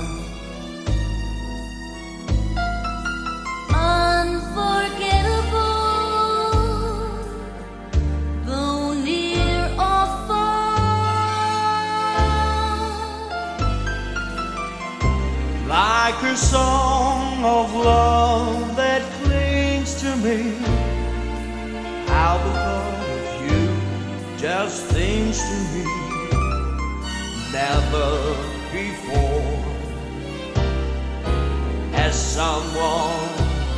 Unforgettable, though near or far. Like a song of love that clings to me. How the thought of you just clings to me. Never before has someone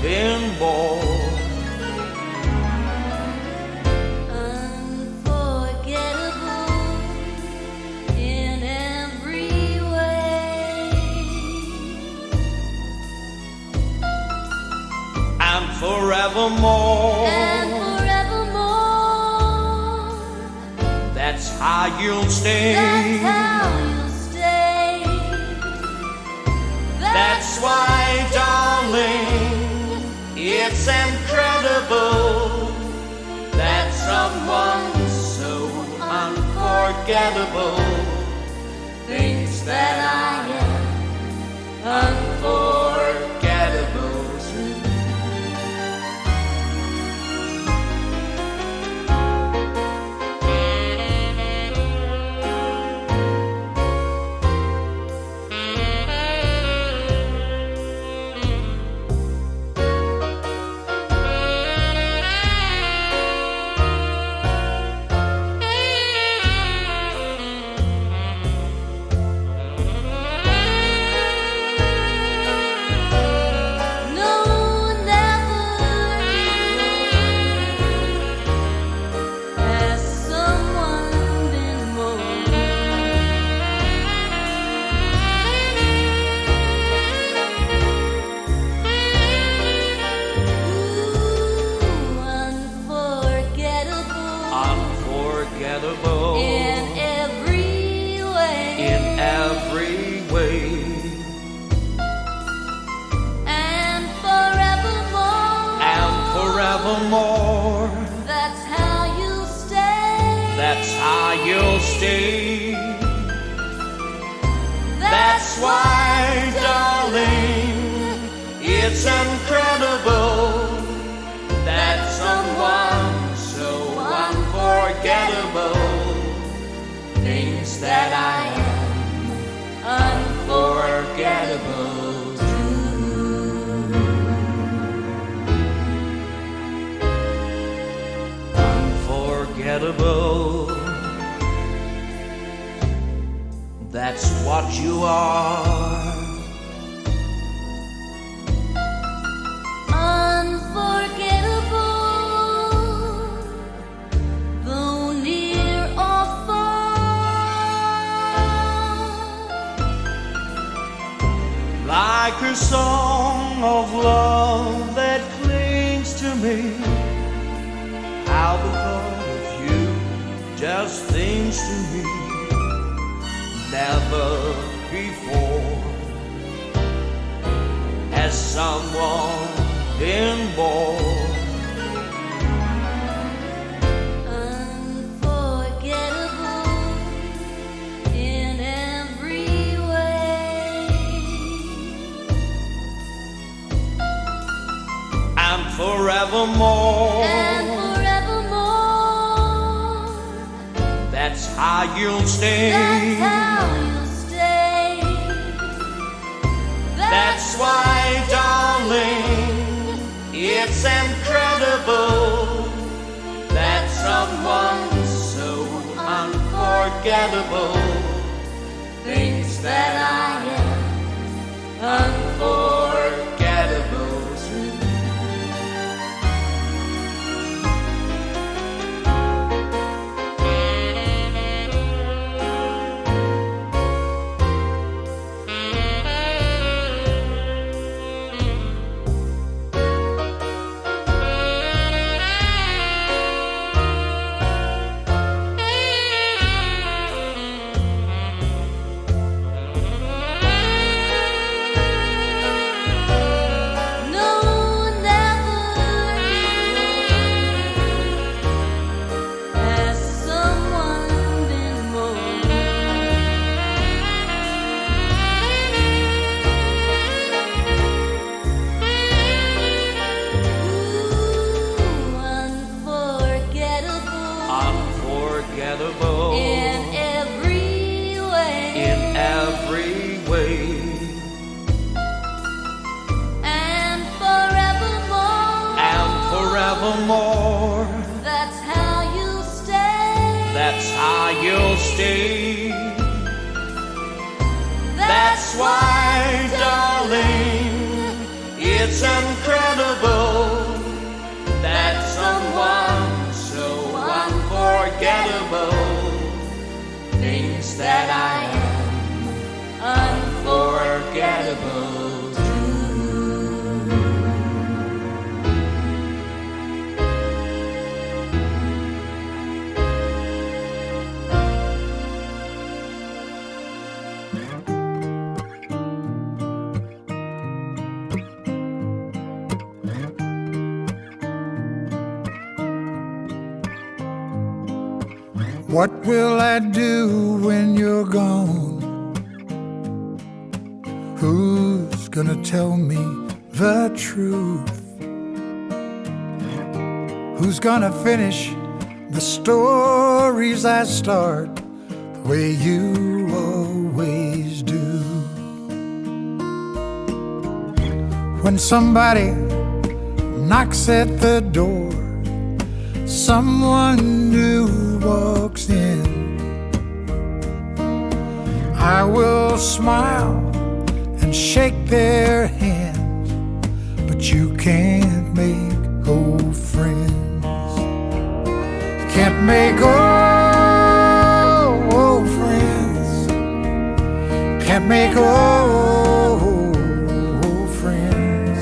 been born. Unforgettable in every way. And forevermore. And forevermore. That's how you'll stay. That's how you'll stay. That's why, darling, it's incredible that someone so unforgettable thinks that I am unforgettable too. Unforgettable In every way. in every way. And forevermore. And forevermore. That's how you'll stay. That's how you'll stay. That's why, darling, it's incredible that someone so unforgettable thinks that I am unforgettable too. Unforgettable. That's what you are. Unforgettable, though near or far. Like a song of love that clings to me. How the thought of you just clings to me. Never before has someone been born. Unforgettable in every way. And forevermore. And forevermore. That's how you'll stay. That's how you'll stay. That's why, darling, it's incredible that someone so unforgettable thinks that I am unforgettable too. evermore. That's how you'll stay. That's how you'll stay. That's why, darling, it's incredible that someone so unforgettable thinks that I am unforgettable too. What will I do when you're gone? Who's gonna tell me the truth? Who's gonna finish the stories I start the way you always do? When somebody knocks at the door, someone new walks in, I will smile and shake their hands, but you can't make old friends. You can't make old friends. Can't make old friends.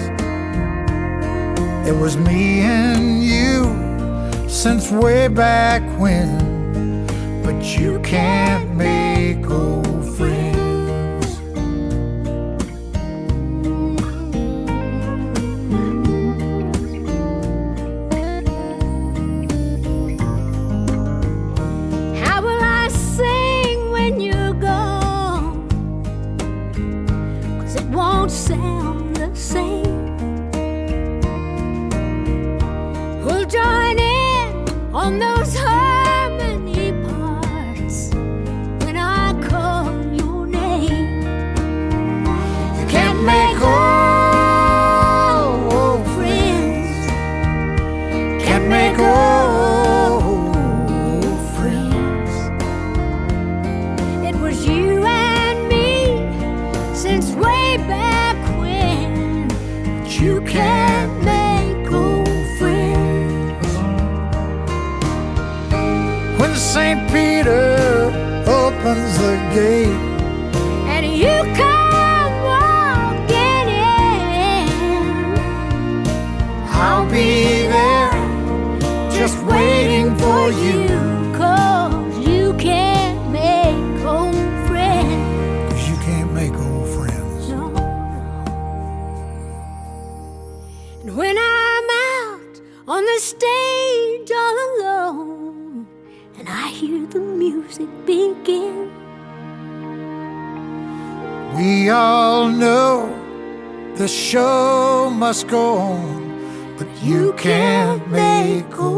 It was me and you since way back when, but you can't make old friends. How will I sing when you're gone? 'Cause it won't sound the same. We'll join in on those harmony parts when I call your name. You can't make old friends. Can't make old friends. It was you and me since way back when. But you can't make old friends. When St. Peter opens the gate And you come walking in, I'll be there just waiting for you. 'Cause you can't make old friends. 'Cause you can't make old friends. No. And when I'm out on the stage all alone and I hear the music begin, We all know the show must go on, but you can't make old